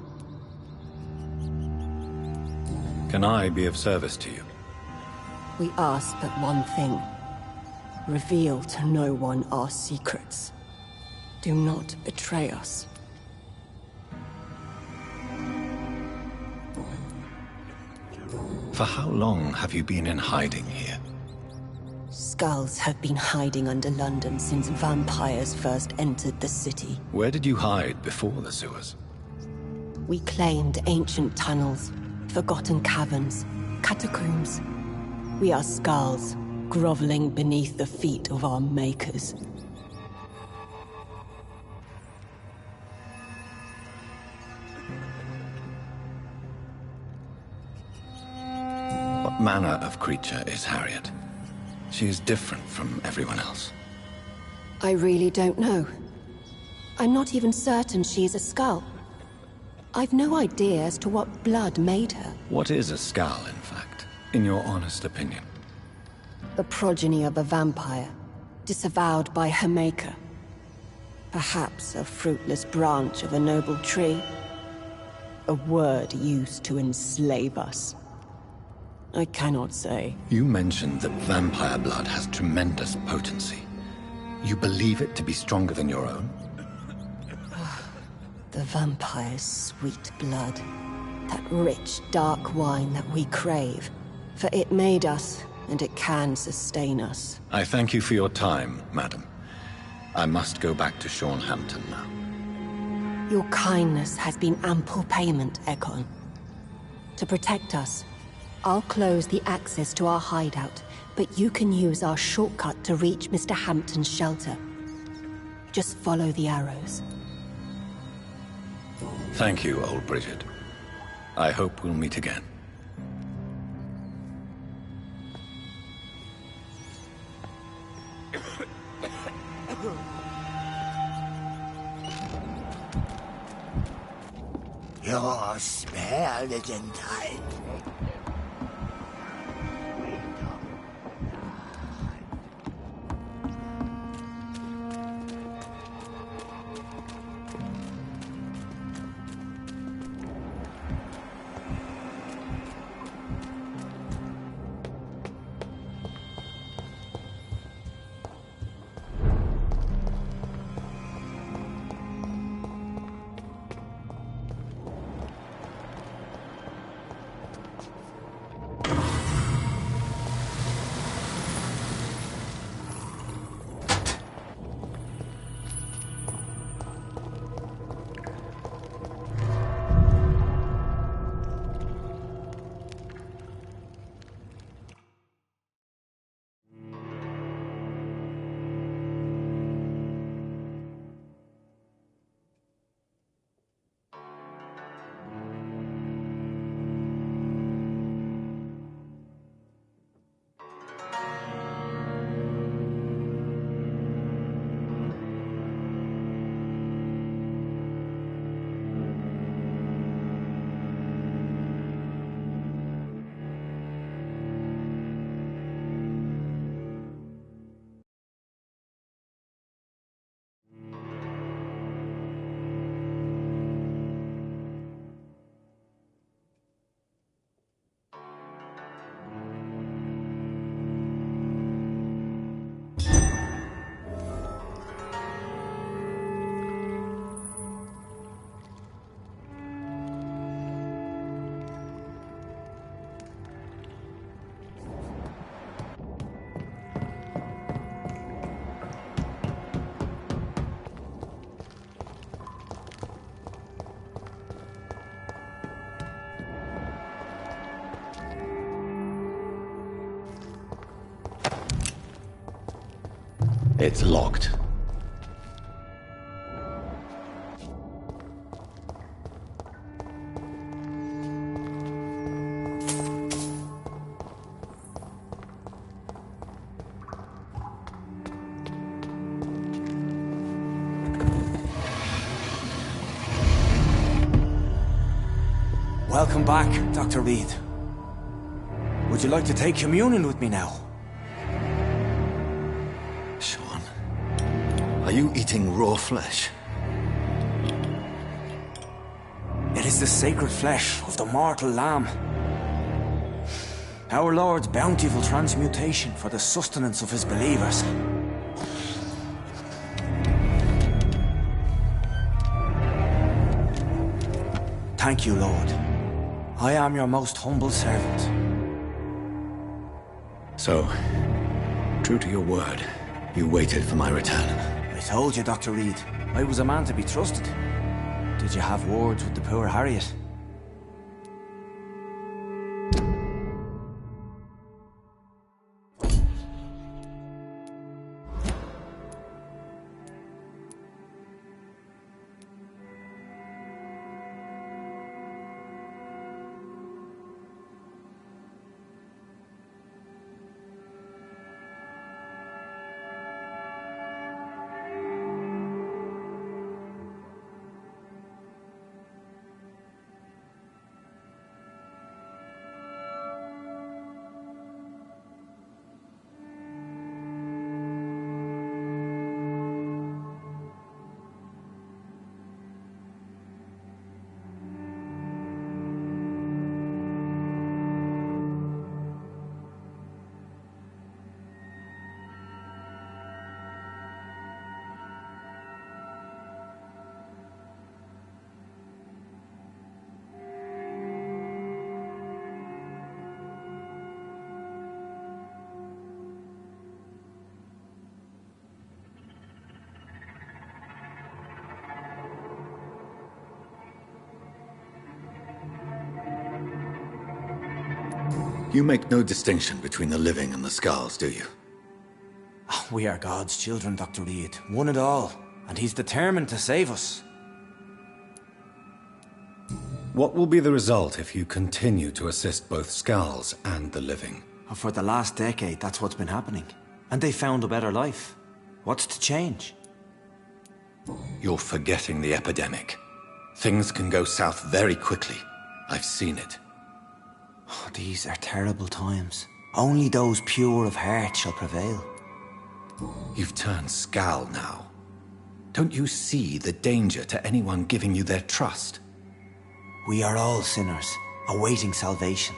Can I be of service to you? We ask but one thing. Reveal to no one our secrets. Do not betray us. For how long have you been in hiding here? Skulls have been hiding under London since vampires first entered the city. Where did you hide before the sewers? We claimed ancient tunnels, forgotten caverns, catacombs. We are Skulls, groveling beneath the feet of our makers. What manner of creature is Harriet? She is different from everyone else. I really don't know. I'm not even certain she is a Skull. I've no idea as to what blood made her. What is a Skull, in fact, in your honest opinion? The progeny of a vampire, disavowed by her maker. Perhaps a fruitless branch of a noble tree. A word used to enslave us. I cannot say. You mentioned that vampire blood has tremendous potency. You believe it to be stronger than your own? The vampire's sweet blood. That rich, dark wine that we crave. For it made us, and it can sustain us. I thank you for your time, madam. I must go back to Shornhampton now. Your kindness has been ample payment, Ekon. To protect us, I'll close the access to our hideout, but you can use our shortcut to reach Mr. Hampton's shelter. Just follow the arrows. Thank you, old Bridget. I hope we'll meet again. You're spared, Gentile. It's locked. Welcome back, Dr. Reed. Would you like to take communion with me now? Sean, are you eating raw flesh? It is the sacred flesh of the mortal lamb. Our Lord's bountiful transmutation for the sustenance of his believers. Thank you, Lord. I am your most humble servant. So, true to your word, you waited for my return. I told you, Dr. Reed, I was a man to be trusted. Did you have words with the poor Harriet? You make no distinction between the living and the Skulls, do you? We are God's children, Dr. Reed. One and all. And he's determined to save us. What will be the result if you continue to assist both Skulls and the living? For the last decade, that's what's been happening. And they found a better life. What's to change? You're forgetting the epidemic. Things can go south very quickly. I've seen it. Oh, these are terrible times. Only those pure of heart shall prevail. You've turned Skull now. Don't you see the danger to anyone giving you their trust? We are all sinners, awaiting salvation.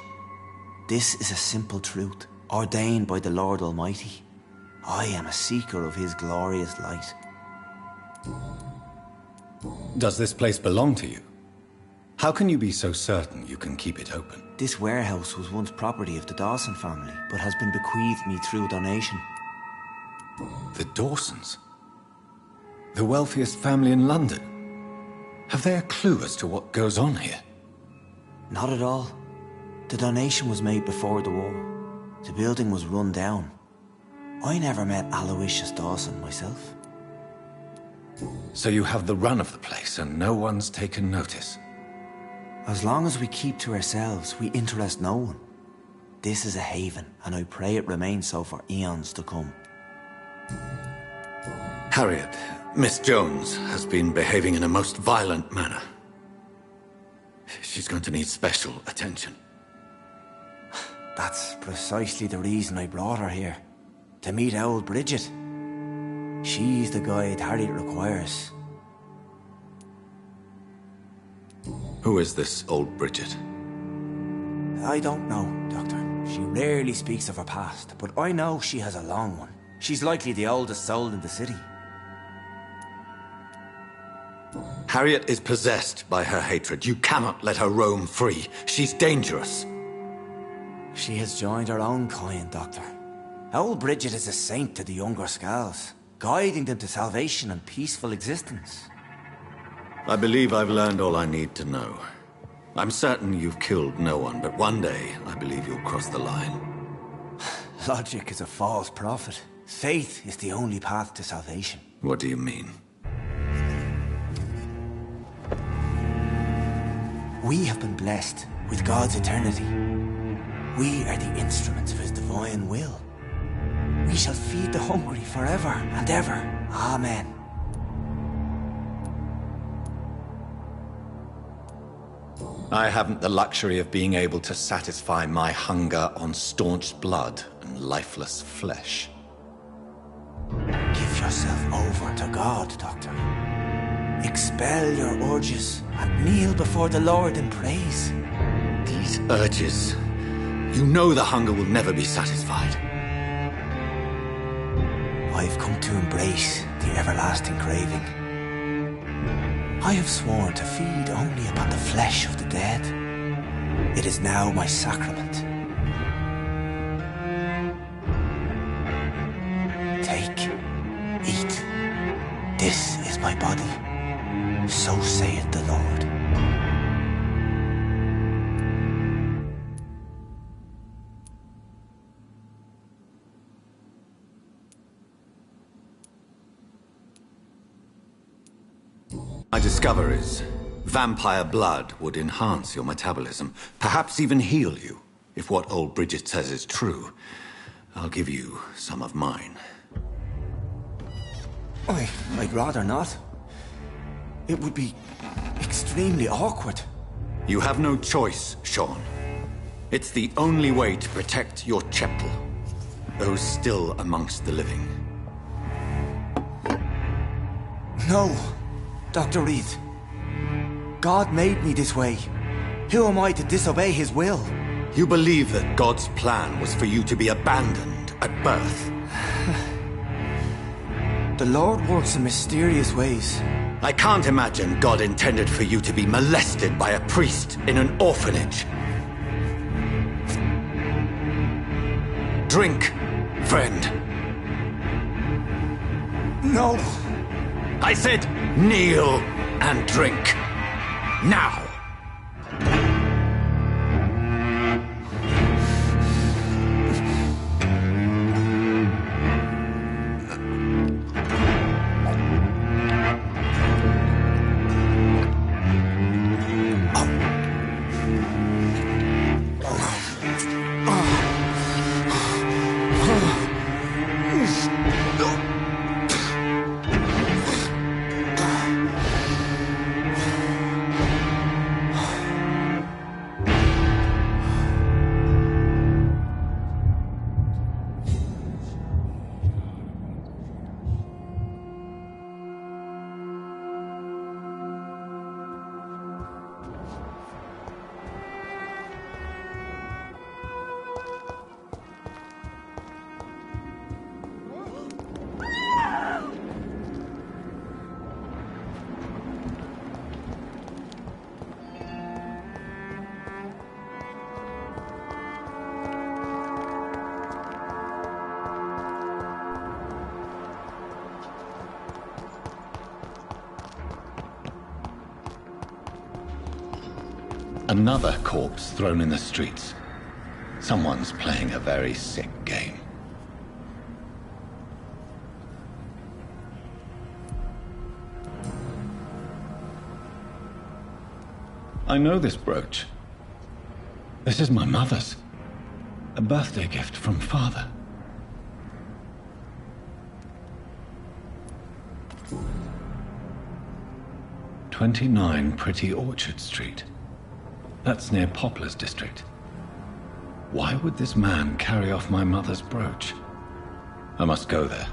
This is a simple truth, ordained by the Lord Almighty. I am a seeker of his glorious light. Does this place belong to you? How can you be so certain you can keep it open? This warehouse was once property of the Dawson family, but has been bequeathed me through donation. The Dawsons? The wealthiest family in London? Have they a clue as to what goes on here? Not at all. The donation was made before the war. The building was run down. I never met Aloysius Dawson myself. So you have the run of the place and no one's taken notice? As long as we keep to ourselves, we interest no one. This is a haven, and I pray it remains so for eons to come. Harriet, Miss Jones has been behaving in a most violent manner. She's going to need special attention. That's precisely the reason I brought her here. To meet old Bridget. She's the guide Harriet requires. Who is this old Bridget? I don't know, Doctor. She rarely speaks of her past, but I know she has a long one. She's likely the oldest soul in the city. Harriet is possessed by her hatred. You cannot let her roam free. She's dangerous. She has joined her own kind, Doctor. Old Bridget is a saint to the younger Skulls, guiding them to salvation and peaceful existence. I believe I've learned all I need to know. I'm certain you've killed no one, but one day I believe you'll cross the line. Logic is a false prophet. Faith is the only path to salvation. What do you mean? We have been blessed with God's eternity. We are the instruments of his divine will. We shall feed the hungry forever and ever. Amen. I haven't the luxury of being able to satisfy my hunger on staunched blood and lifeless flesh. Give yourself over to God, Doctor. Expel your urges and kneel before the Lord in praise. These urges. You know the hunger will never be satisfied. I've come to embrace the everlasting craving. I have sworn to feed only upon the flesh of the dead. It is now my sacrament. Take, eat. This is my body. So saith the Lord. My discoveries. Vampire blood would enhance your metabolism, perhaps even heal you. If what old Bridget says is true, I'll give you some of mine. I'd rather not. It would be extremely awkward. You have no choice, Sean. It's the only way to protect your cheptel, those still amongst the living. No, Dr. Reed. God made me this way. Who am I to disobey his will? You believe that God's plan was for you to be abandoned at birth? The Lord works in mysterious ways. I can't imagine God intended for you to be molested by a priest in an orphanage. Drink, friend. No. I said kneel and drink. Now. Another corpse thrown in the streets. Someone's playing a very sick game. I know this brooch. This is my mother's. A birthday gift from father. "29 Pretty Orchard Street. That's near Poplar's district. Why would this man carry off my mother's brooch? I must go there.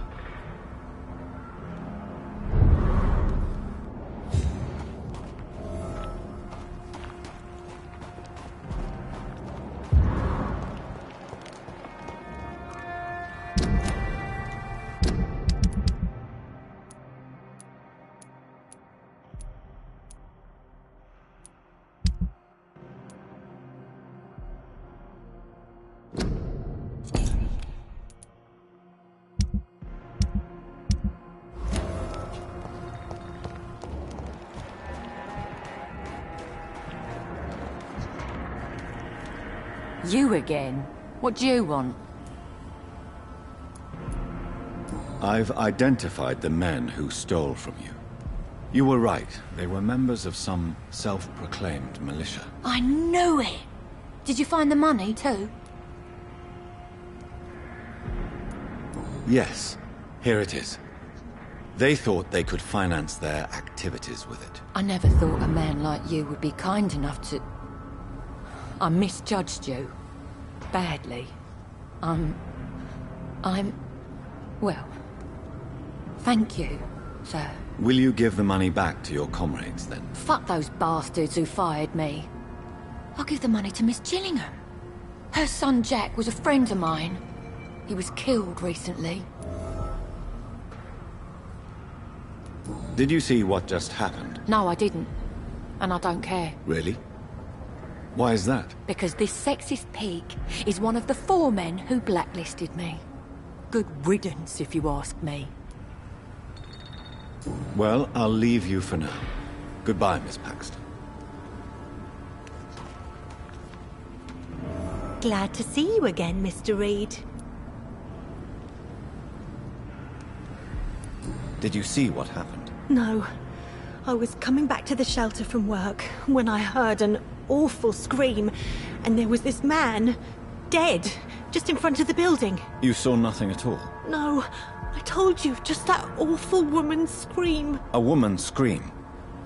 You again? What do you want? I've identified the men who stole from you. You were right. They were members of some self-proclaimed militia. I knew it! Did you find the money, too? Yes, here it is. They thought they could finance their activities with it. I never thought a man like you would be kind enough to... I misjudged you. Badly. Well... Thank you, sir. Will you give the money back to your comrades, then? Fuck those bastards who fired me. I'll give the money to Miss Gillingham. Her son Jack was a friend of mine. He was killed recently. Did you see what just happened? No, I didn't. And I don't care. Really? Why is that? Because this sexist pig is one of the 4 men who blacklisted me. Good riddance, if you ask me. Well, I'll leave you for now. Goodbye, Miss Paxton. Glad to see you again, Mr. Reed. Did you see what happened? No. I was coming back to the shelter from work when I heard an awful scream, and there was this man, dead, just in front of the building. You saw nothing at all? No, I told you, just that awful woman's scream. A woman's scream?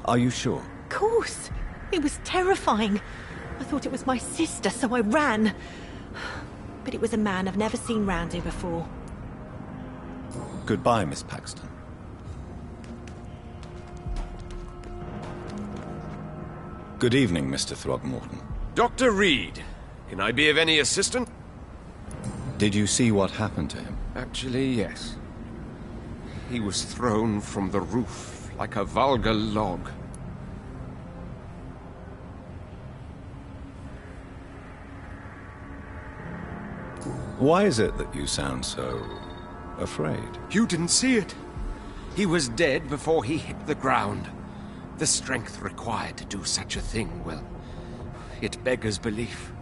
Are you sure? Of course. It was terrifying. I thought it was my sister, so I ran. But it was a man I've never seen round here before. Goodbye, Miss Paxton. Good evening, Mr. Throgmorton. Dr. Reed, can I be of any assistance? Did you see what happened to him? Actually, yes. He was thrown from the roof like a vulgar log. Why is it that you sound so... afraid? You didn't see it. He was dead before he hit the ground. The strength required to do such a thing, well, it beggars belief.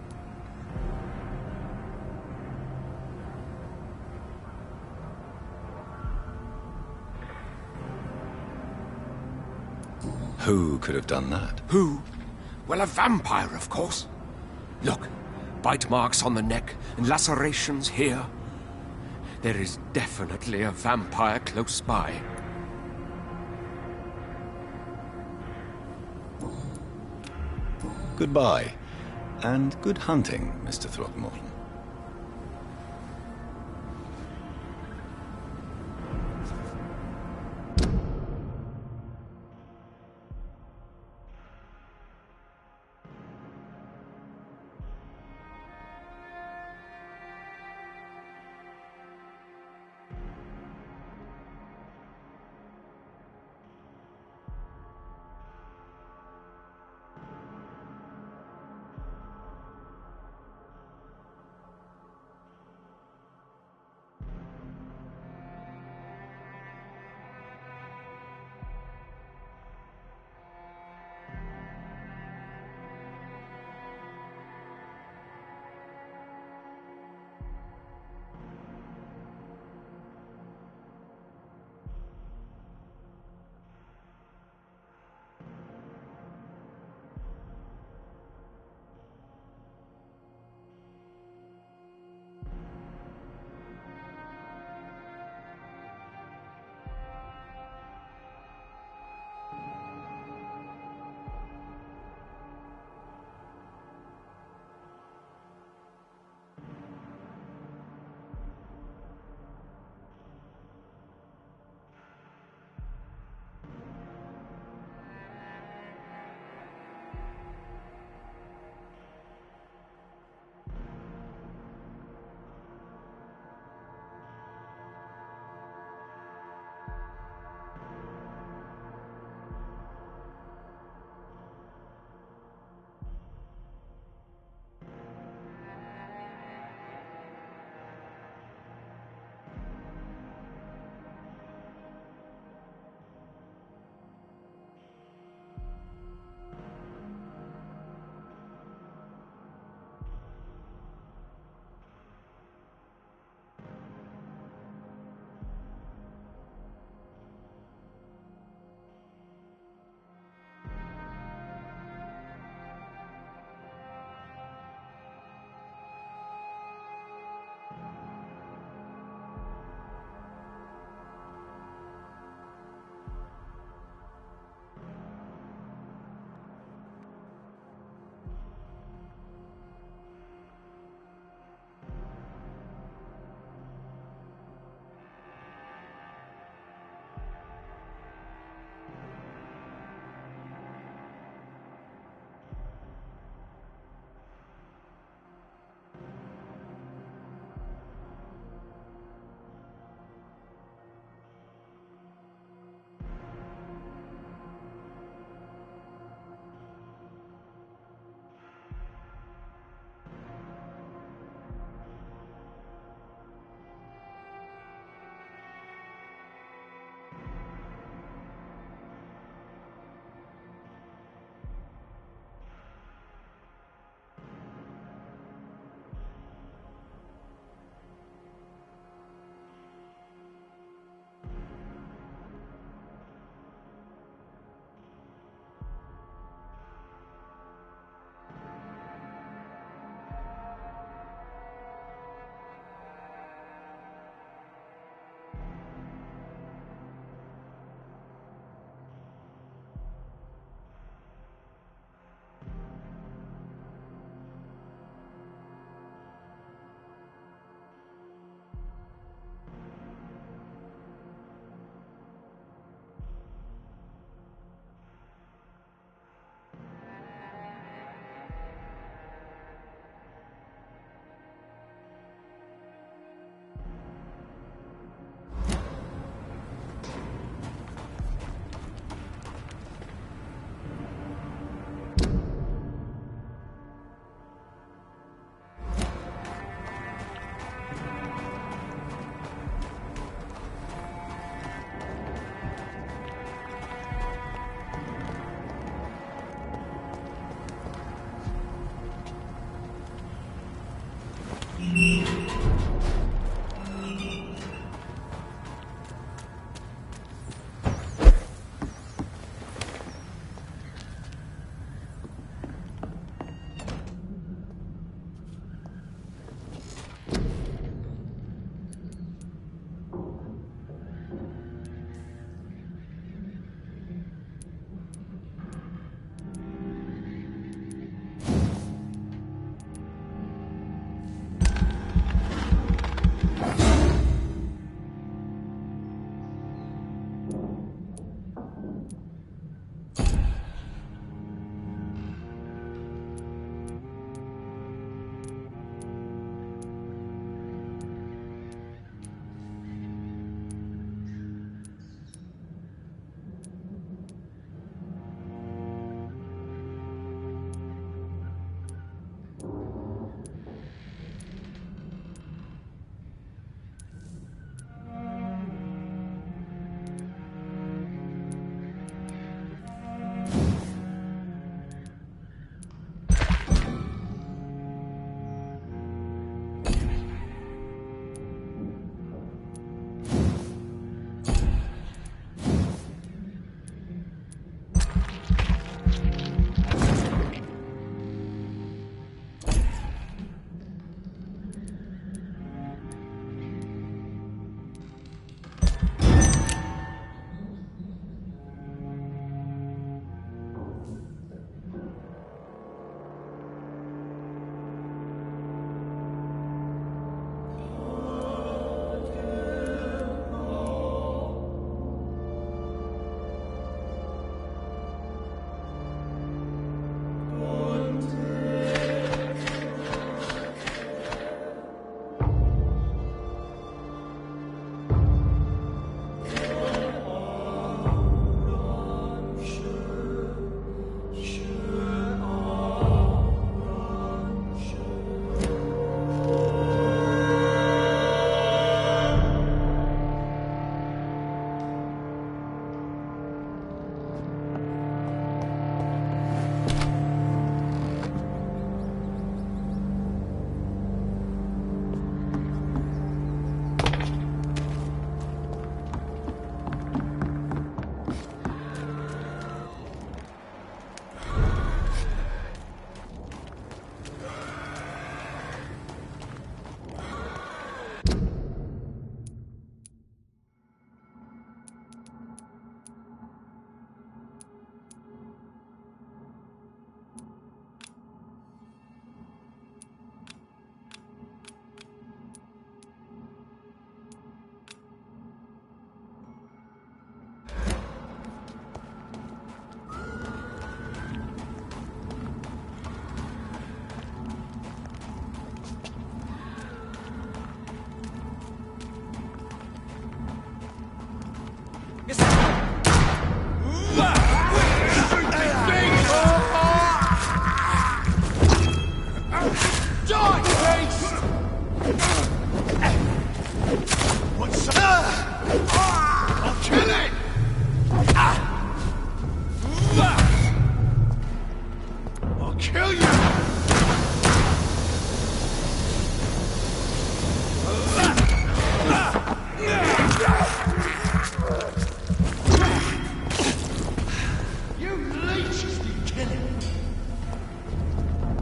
Who could have done that? Who? Well, a vampire, of course. Look, bite marks on the neck and lacerations here. There is definitely a vampire close by. Goodbye, and good hunting, Mr. Throgmorton.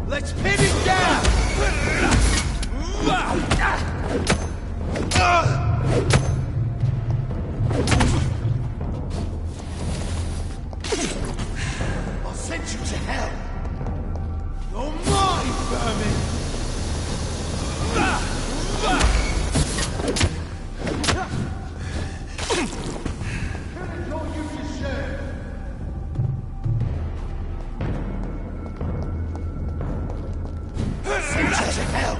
Let's pin him down! I'll send you to hell! You're mine, vermin! Finish all you deserve! Send you to hell!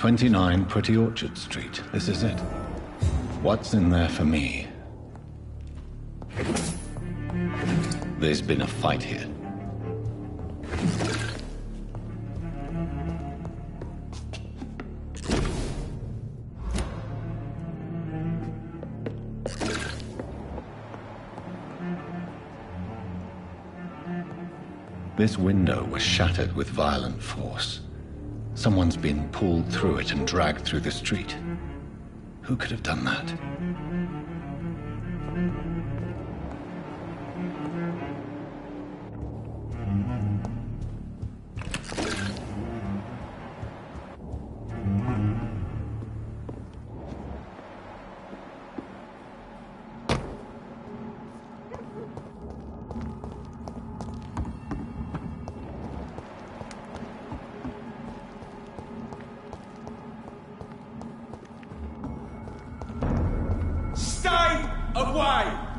29 Pretty Orchard Street. This is it. What's in there for me? There's been a fight here. This window was shattered with violent force. Someone's been pulled through it and dragged through the street. Who could have done that? Stay away!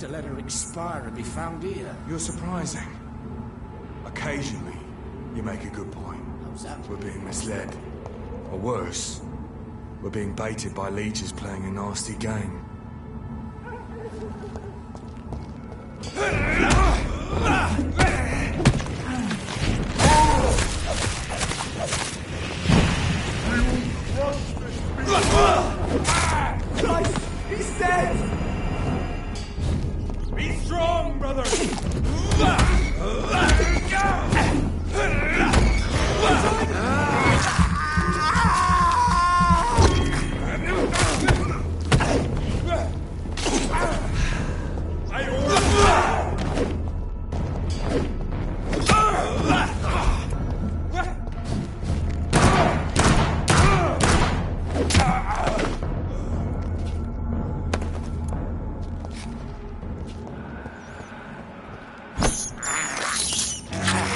to let her expire and be found here. You're surprising. Occasionally, you make a good point. How's that? We're being misled. Or worse, we're being baited by leeches playing a nasty game. He's dead! Be strong, brother!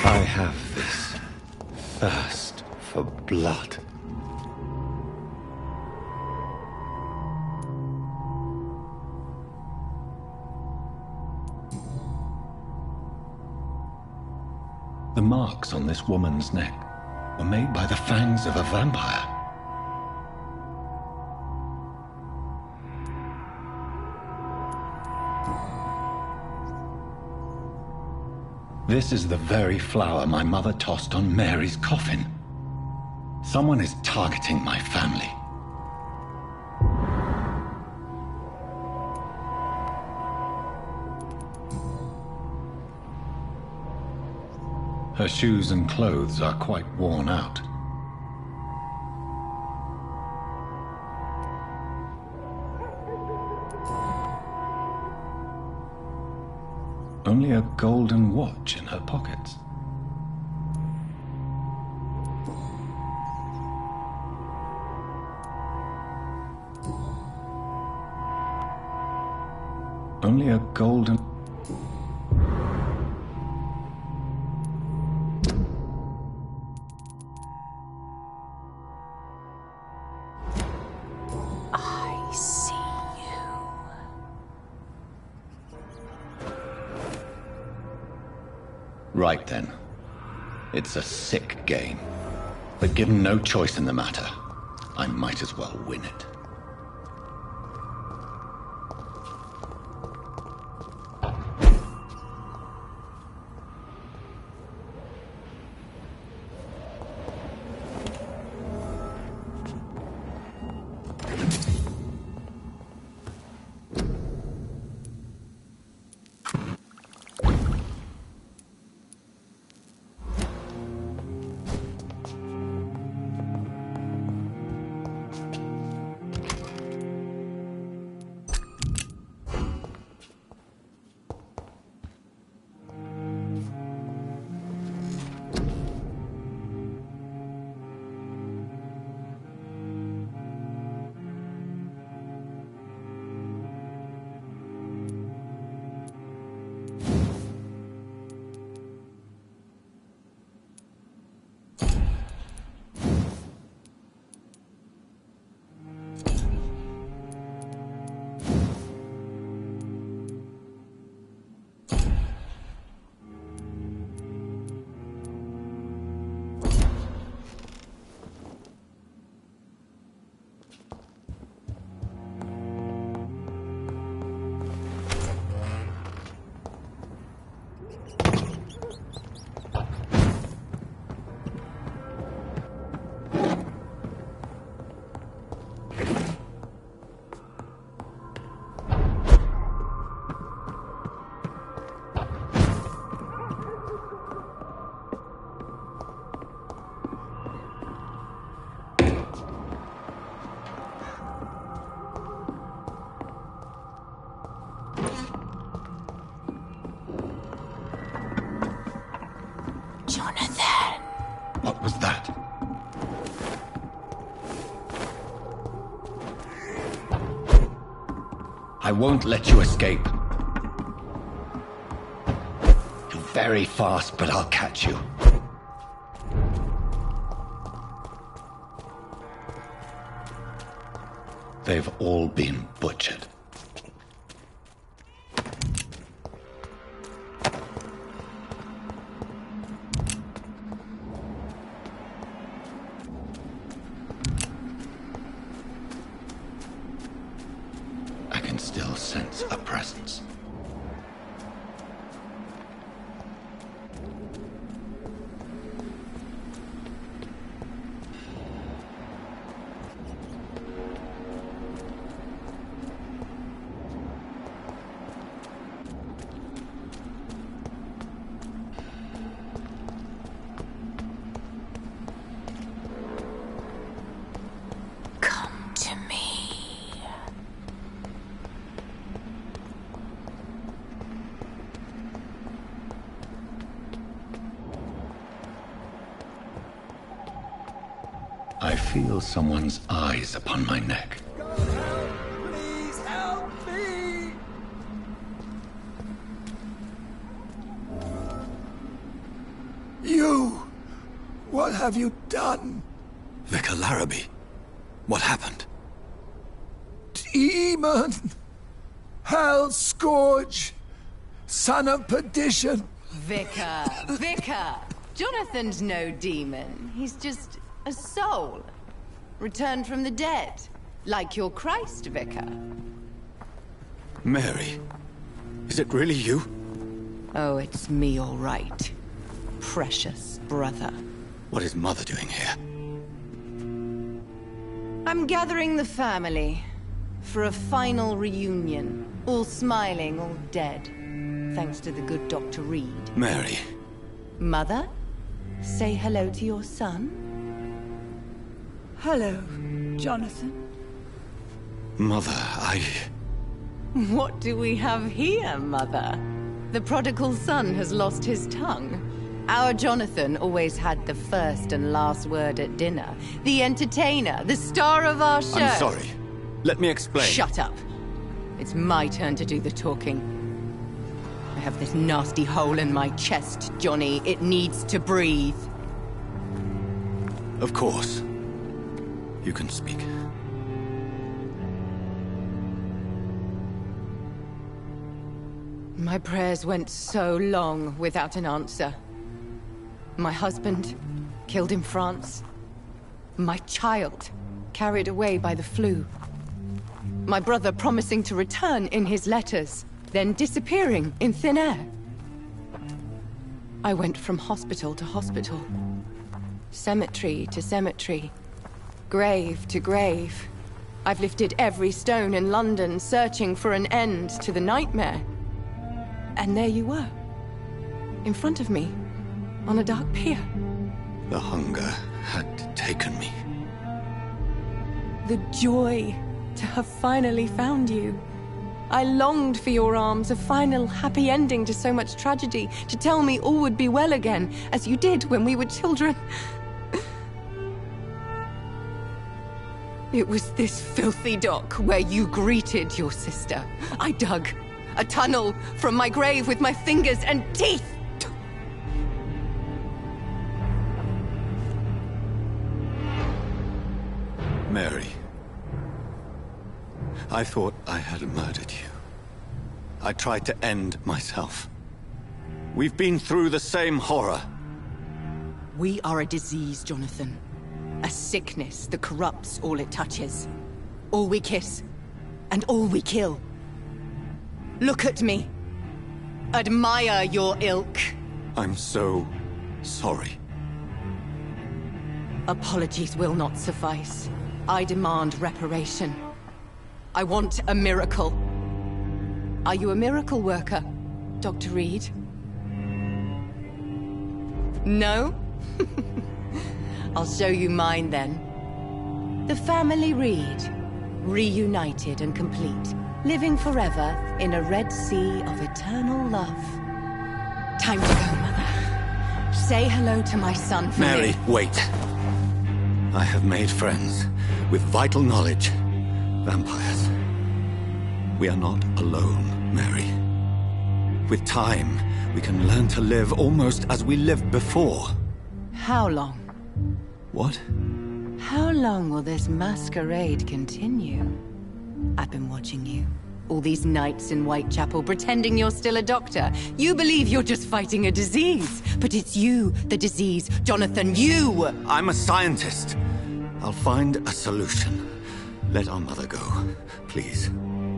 I have this thirst for blood. The marks on this woman's neck were made by the fangs of a vampire. This is the very flower my mother tossed on Mary's coffin. Someone is targeting my family. Her shoes and clothes are quite worn out. Only a golden watch in her pockets. Only a golden... I see you. Right then. It's a sick game. But given no choice in the matter, I might as well win it. Jonathan. What was that? I won't let you escape. You're very fast, but I'll catch you. They've all been butchered. can still sense a presence. I feel someone's eyes upon my neck. Please help me! You! What have you done? Vicar Larrabee, what happened? Demon! Hell Scourge! Son of perdition! Vicar! Jonathan's no demon. He's just a soul. Returned from the dead. Like your Christ, Vicar. Mary, is it really you? Oh, it's me, all right. Precious brother. What is Mother doing here? I'm gathering the family for a final reunion. All smiling, all dead. Thanks to the good Dr. Reed. Mary. Mother, say hello to your son. Hello, Jonathan. Mother, What do we have here, Mother? The prodigal son has lost his tongue. Our Jonathan always had the first and last word at dinner. The entertainer, the star of our show. I'm sorry. Let me explain. Shut up. It's my turn to do the talking. I have this nasty hole in my chest, Johnny. It needs to breathe. Of course. You can speak. My prayers went so long without an answer. My husband, killed in France. My child, carried away by the flu. My brother promising to return in his letters, then disappearing in thin air. I went from hospital to hospital. Cemetery to cemetery. Grave to grave. I've lifted every stone in London, searching for an end to the nightmare. And there you were. In front of me. On a dark pier. The hunger had taken me. The joy to have finally found you. I longed for your arms, a final happy ending to so much tragedy, to tell me all would be well again, as you did when we were children. It was this filthy dock where you greeted your sister. I dug a tunnel from my grave with my fingers and teeth. Mary, I thought I had murdered you. I tried to end myself. We've been through the same horror. We are a disease, Jonathan. A sickness that corrupts all it touches. All we kiss, and all we kill. Look at me. Admire your ilk. I'm so sorry. Apologies will not suffice. I demand reparation. I want a miracle. Are you a miracle worker, Dr. Reed? No? I'll show you mine then. The family Reed, reunited and complete, living forever in a red sea of eternal love. Time to go, Mother. Say hello to my son for me. Mary, wait. I have made friends with vital knowledge. Vampires. We are not alone, Mary. With time, we can learn to live almost as we lived before. How long? What? How long will this masquerade continue? I've been watching you. All these nights in Whitechapel, pretending you're still a doctor. You believe you're just fighting a disease. But it's you, the disease. Jonathan, you! I'm a scientist. I'll find a solution. Let our mother go, please.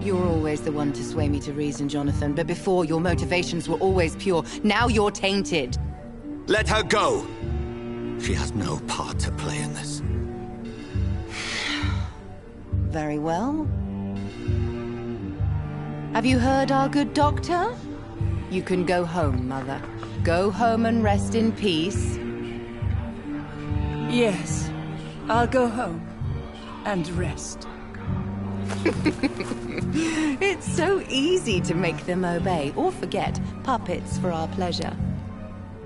You're always the one to sway me to reason, Jonathan, but before your motivations were always pure. Now you're tainted. Let her go! She has no part to play in this. Very well. Have you heard our good doctor? You can go home, Mother. Go home and rest in peace. Yes, I'll go home and rest. It's so easy to make them obey or forget. Puppets for our pleasure.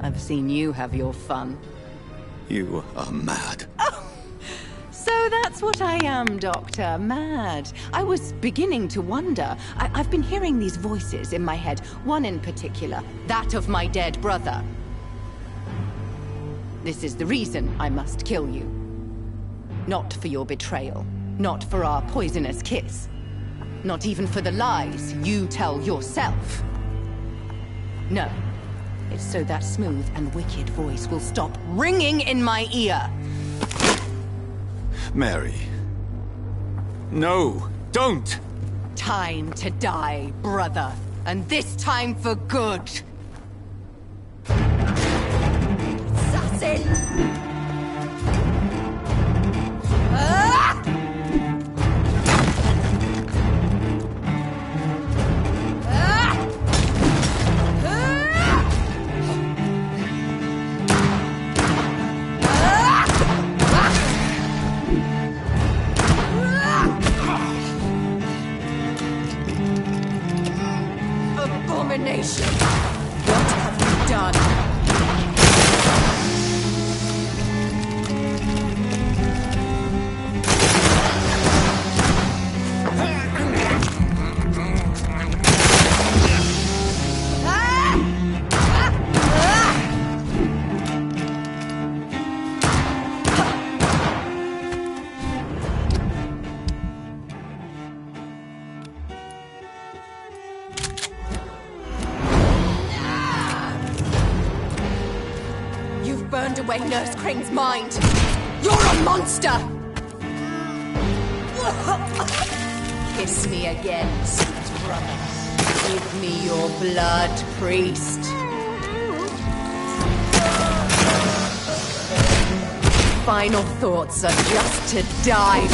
I've seen you have your fun. You are mad. Oh, so that's what I am, Doctor. Mad. I was beginning to wonder. I've been hearing these voices in my head. One in particular, that of my dead brother. This is the reason I must kill you. Not for your betrayal. Not for our poisonous kiss. Not even for the lies you tell yourself. No. It's so that smooth and wicked voice will stop ringing in my ear. Mary. No, don't! Time to die, brother. And this time for good. Assassin! Abomination! What have you done? Burned away Nurse Crane's mind. You're a monster! Kiss me again, sweet brother. Give me your blood, priest. Final thoughts are just to die.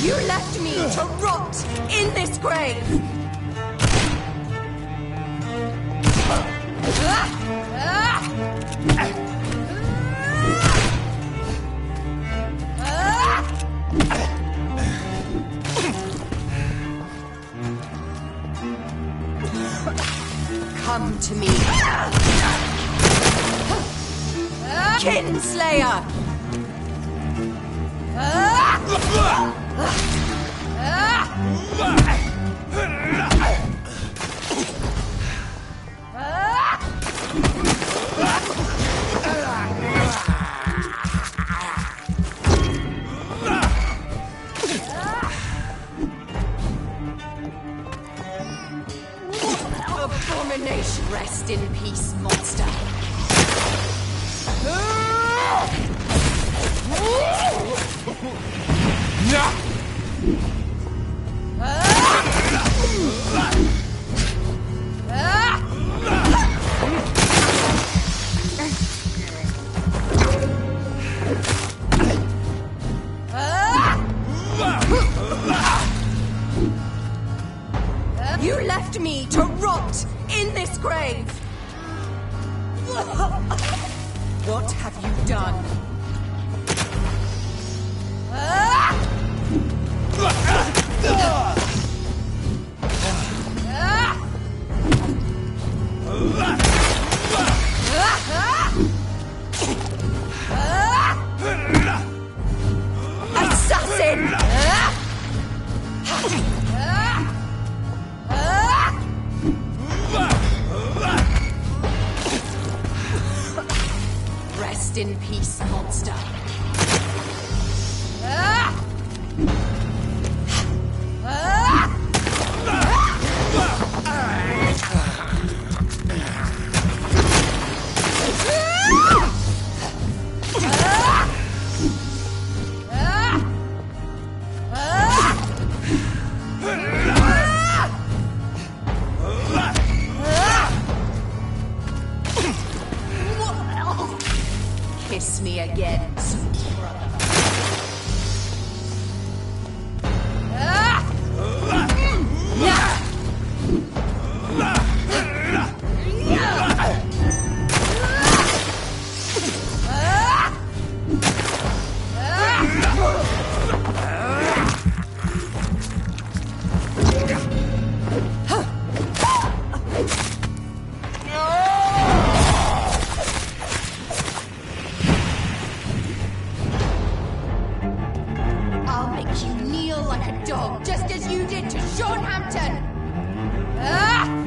You left me to rot in this grave! Come to me. Kinslayer! Abomination, rest in peace, monster. You left me to rot in this grave! What have you done? Assassin! Rest in peace, monster. make you kneel like a dog, just as you did to Sean Hampton! Ah!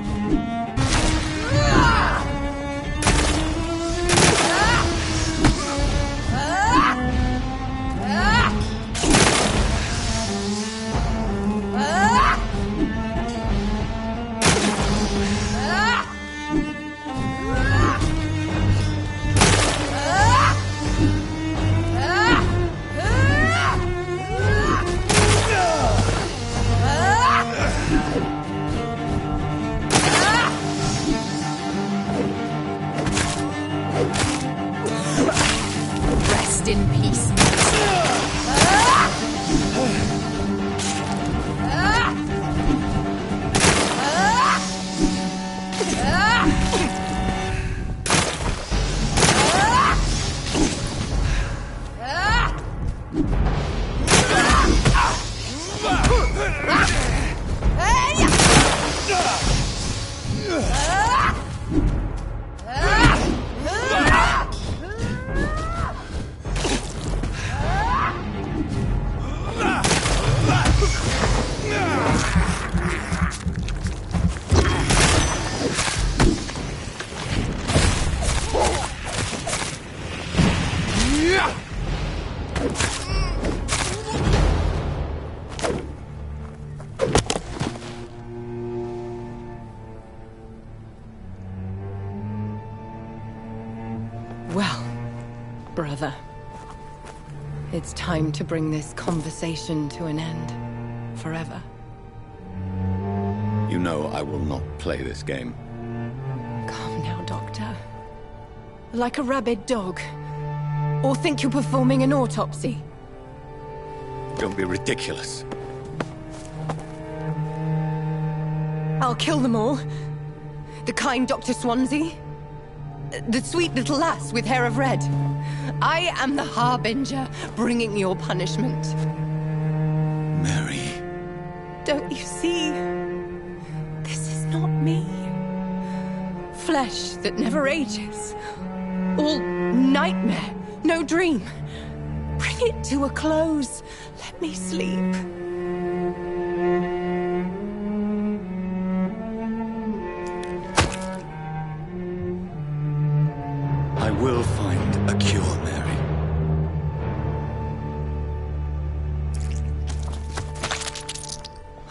Rest in peace. Well, brother, it's time to bring this conversation to an end. Forever. You know I will not play this game. Calm now, Doctor. Like a rabid dog. Or think you're performing an autopsy. Don't be ridiculous. I'll kill them all. The kind Dr. Swansea. The sweet little lass with hair of red. I am the Harbinger, bringing your punishment. Mary. Don't you see? This is not me. Flesh that never ages. All nightmare, no dream. Bring it to a close. Let me sleep. I will find a cure, Mary.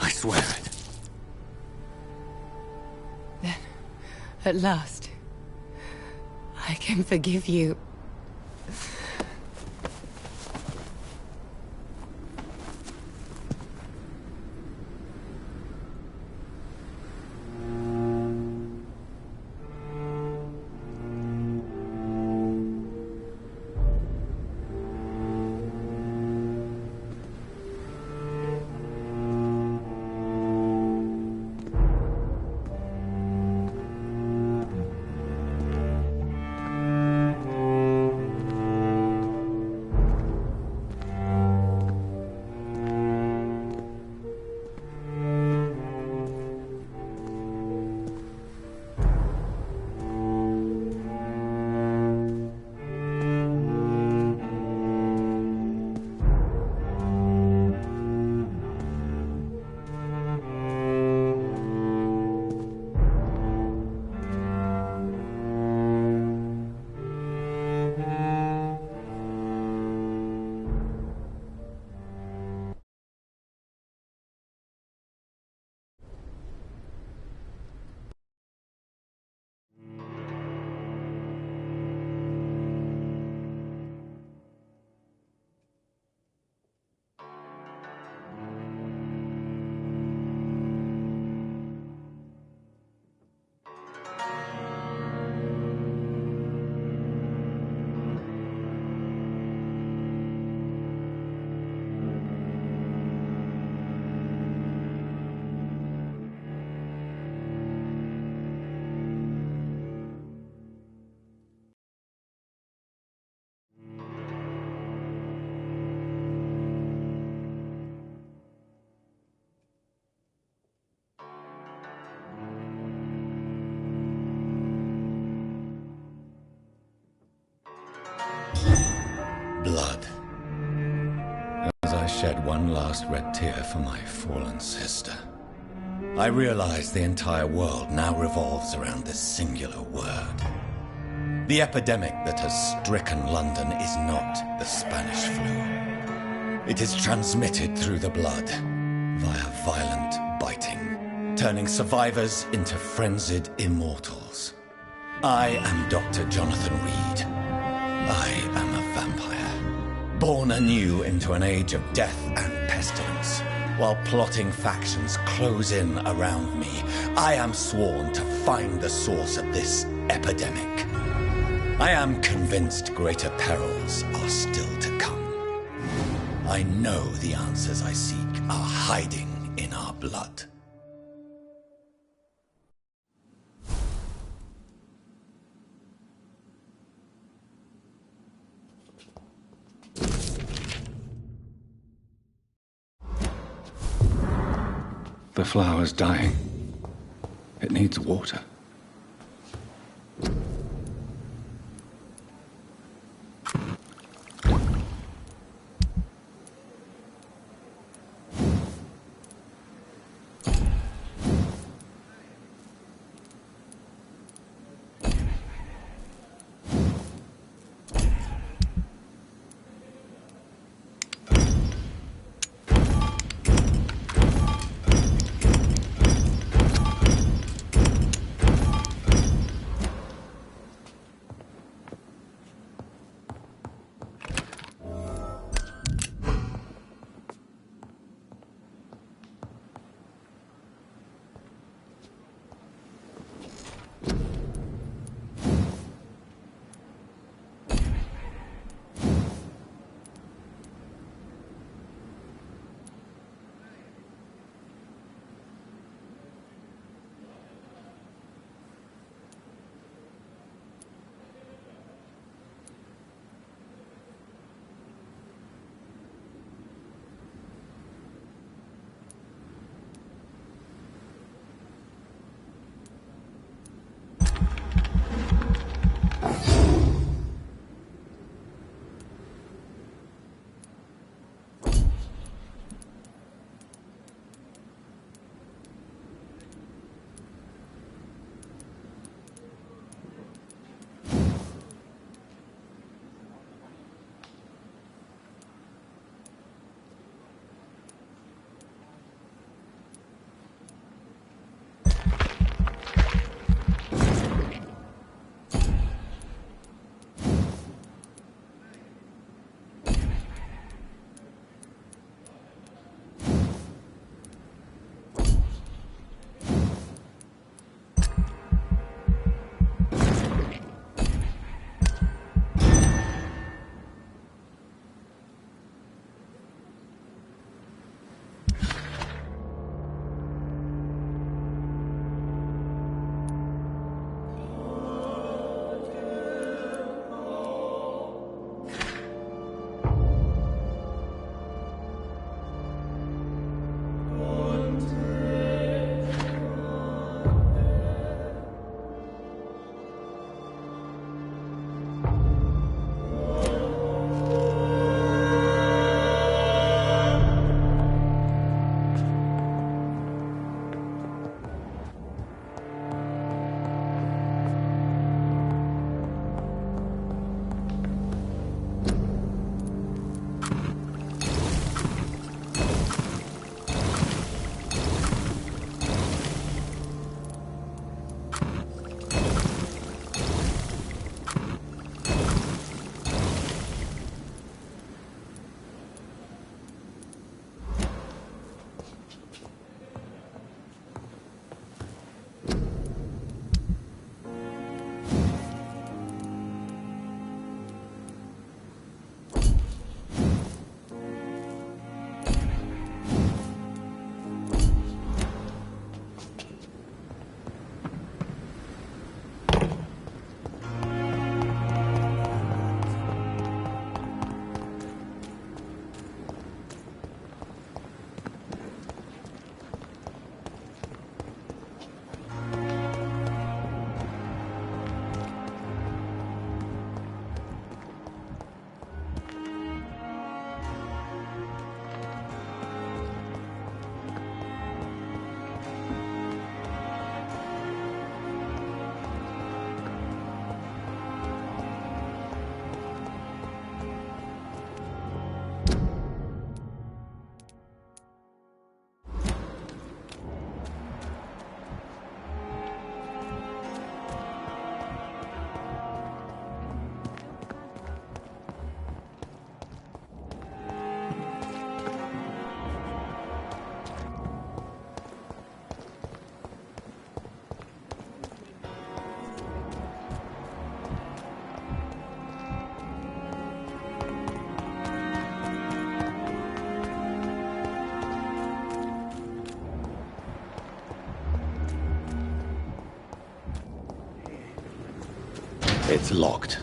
I swear it. Then, at last, I can forgive you. one last red tear for my fallen sister. I realize the entire world now revolves around this singular word. The epidemic that has stricken London is not the Spanish flu. It is transmitted through the blood, via violent biting, turning survivors into frenzied immortals. I am Dr. Jonathan Reed. I am a vampire, born anew into an age of death and pestilence. While plotting factions close in around me, I am sworn to find the source of this epidemic. I am convinced greater perils are still to come. I know the answers I seek are hiding in our blood. The flower's dying. It needs water. It's locked.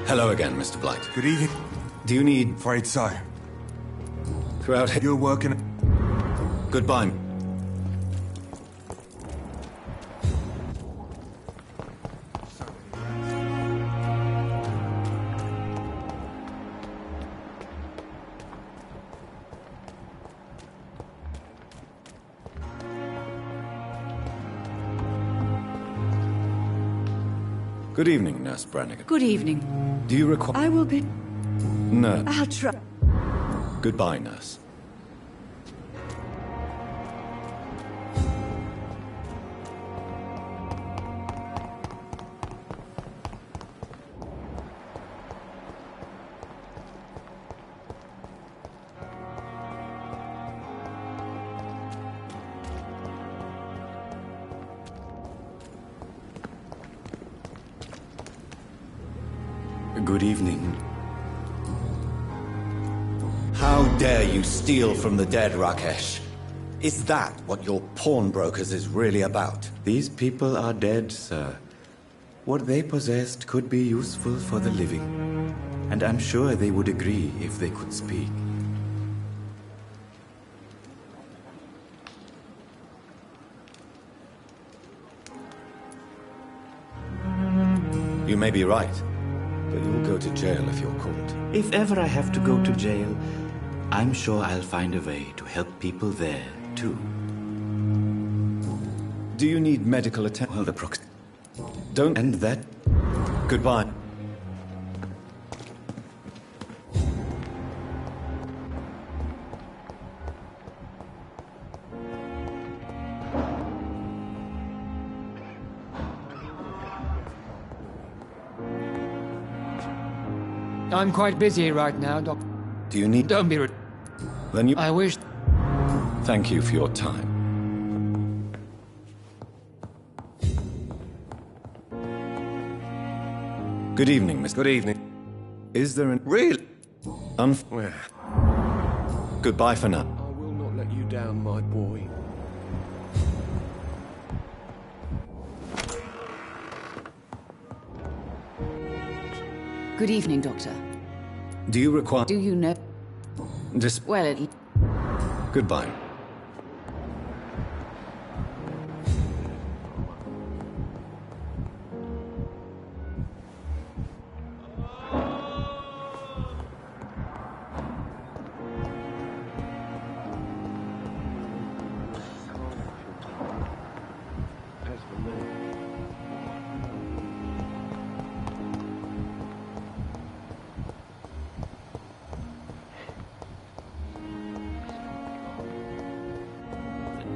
Hello again, Mr. Blight. Good evening. Do you need... Afraid so. Throughout... You're working... Goodbye. Good evening, Nurse Brannigan. Good evening. Do you require... I will be... No. I'll try... Goodbye, Nurse. Good evening. How dare you steal from the dead, Rakesh? Is that what your pawnbrokers is really about? These people are dead, sir. What they possessed could be useful for the living. And I'm sure they would agree if they could speak. You may be right, but you'll go to jail if you're caught. If ever I have to go to jail, I'm sure I'll find a way to help people there, too. Do you need medical attention? Well, the prox... Don't end that. Goodbye. I'm quite busy right now, Doc. Do you need... Don't be rude. Then you... I wish... Thank you for your time. Good evening, Mr. Good evening. Is there an... Really? Well... Goodbye for now. I will not let you down, my boy. Good evening, Doctor. Do you require... Do you know... Well, it... Goodbye.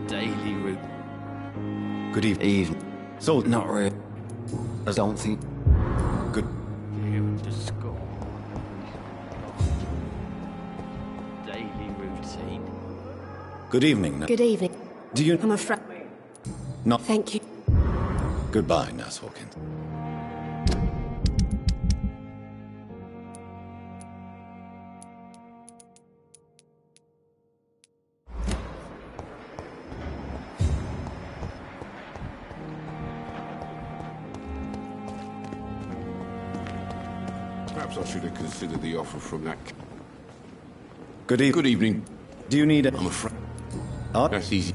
Daily route. Good evening. So, not really. I don't think. Good. Here with the skull. Daily routine. Good evening. Good evening. Do you... I'm afraid... Not... Thank you. Goodbye, Nurse Hawkins. Perhaps I should have considered the offer from that... Good evening. Good evening. Do you need a... I'm afraid... Art? That's easy.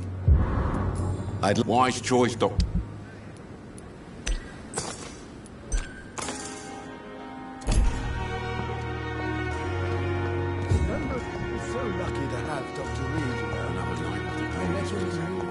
I'd... Wise choice, Doctor. Remember, we're so lucky to have Dr. Reed around. Another night of the I met him in New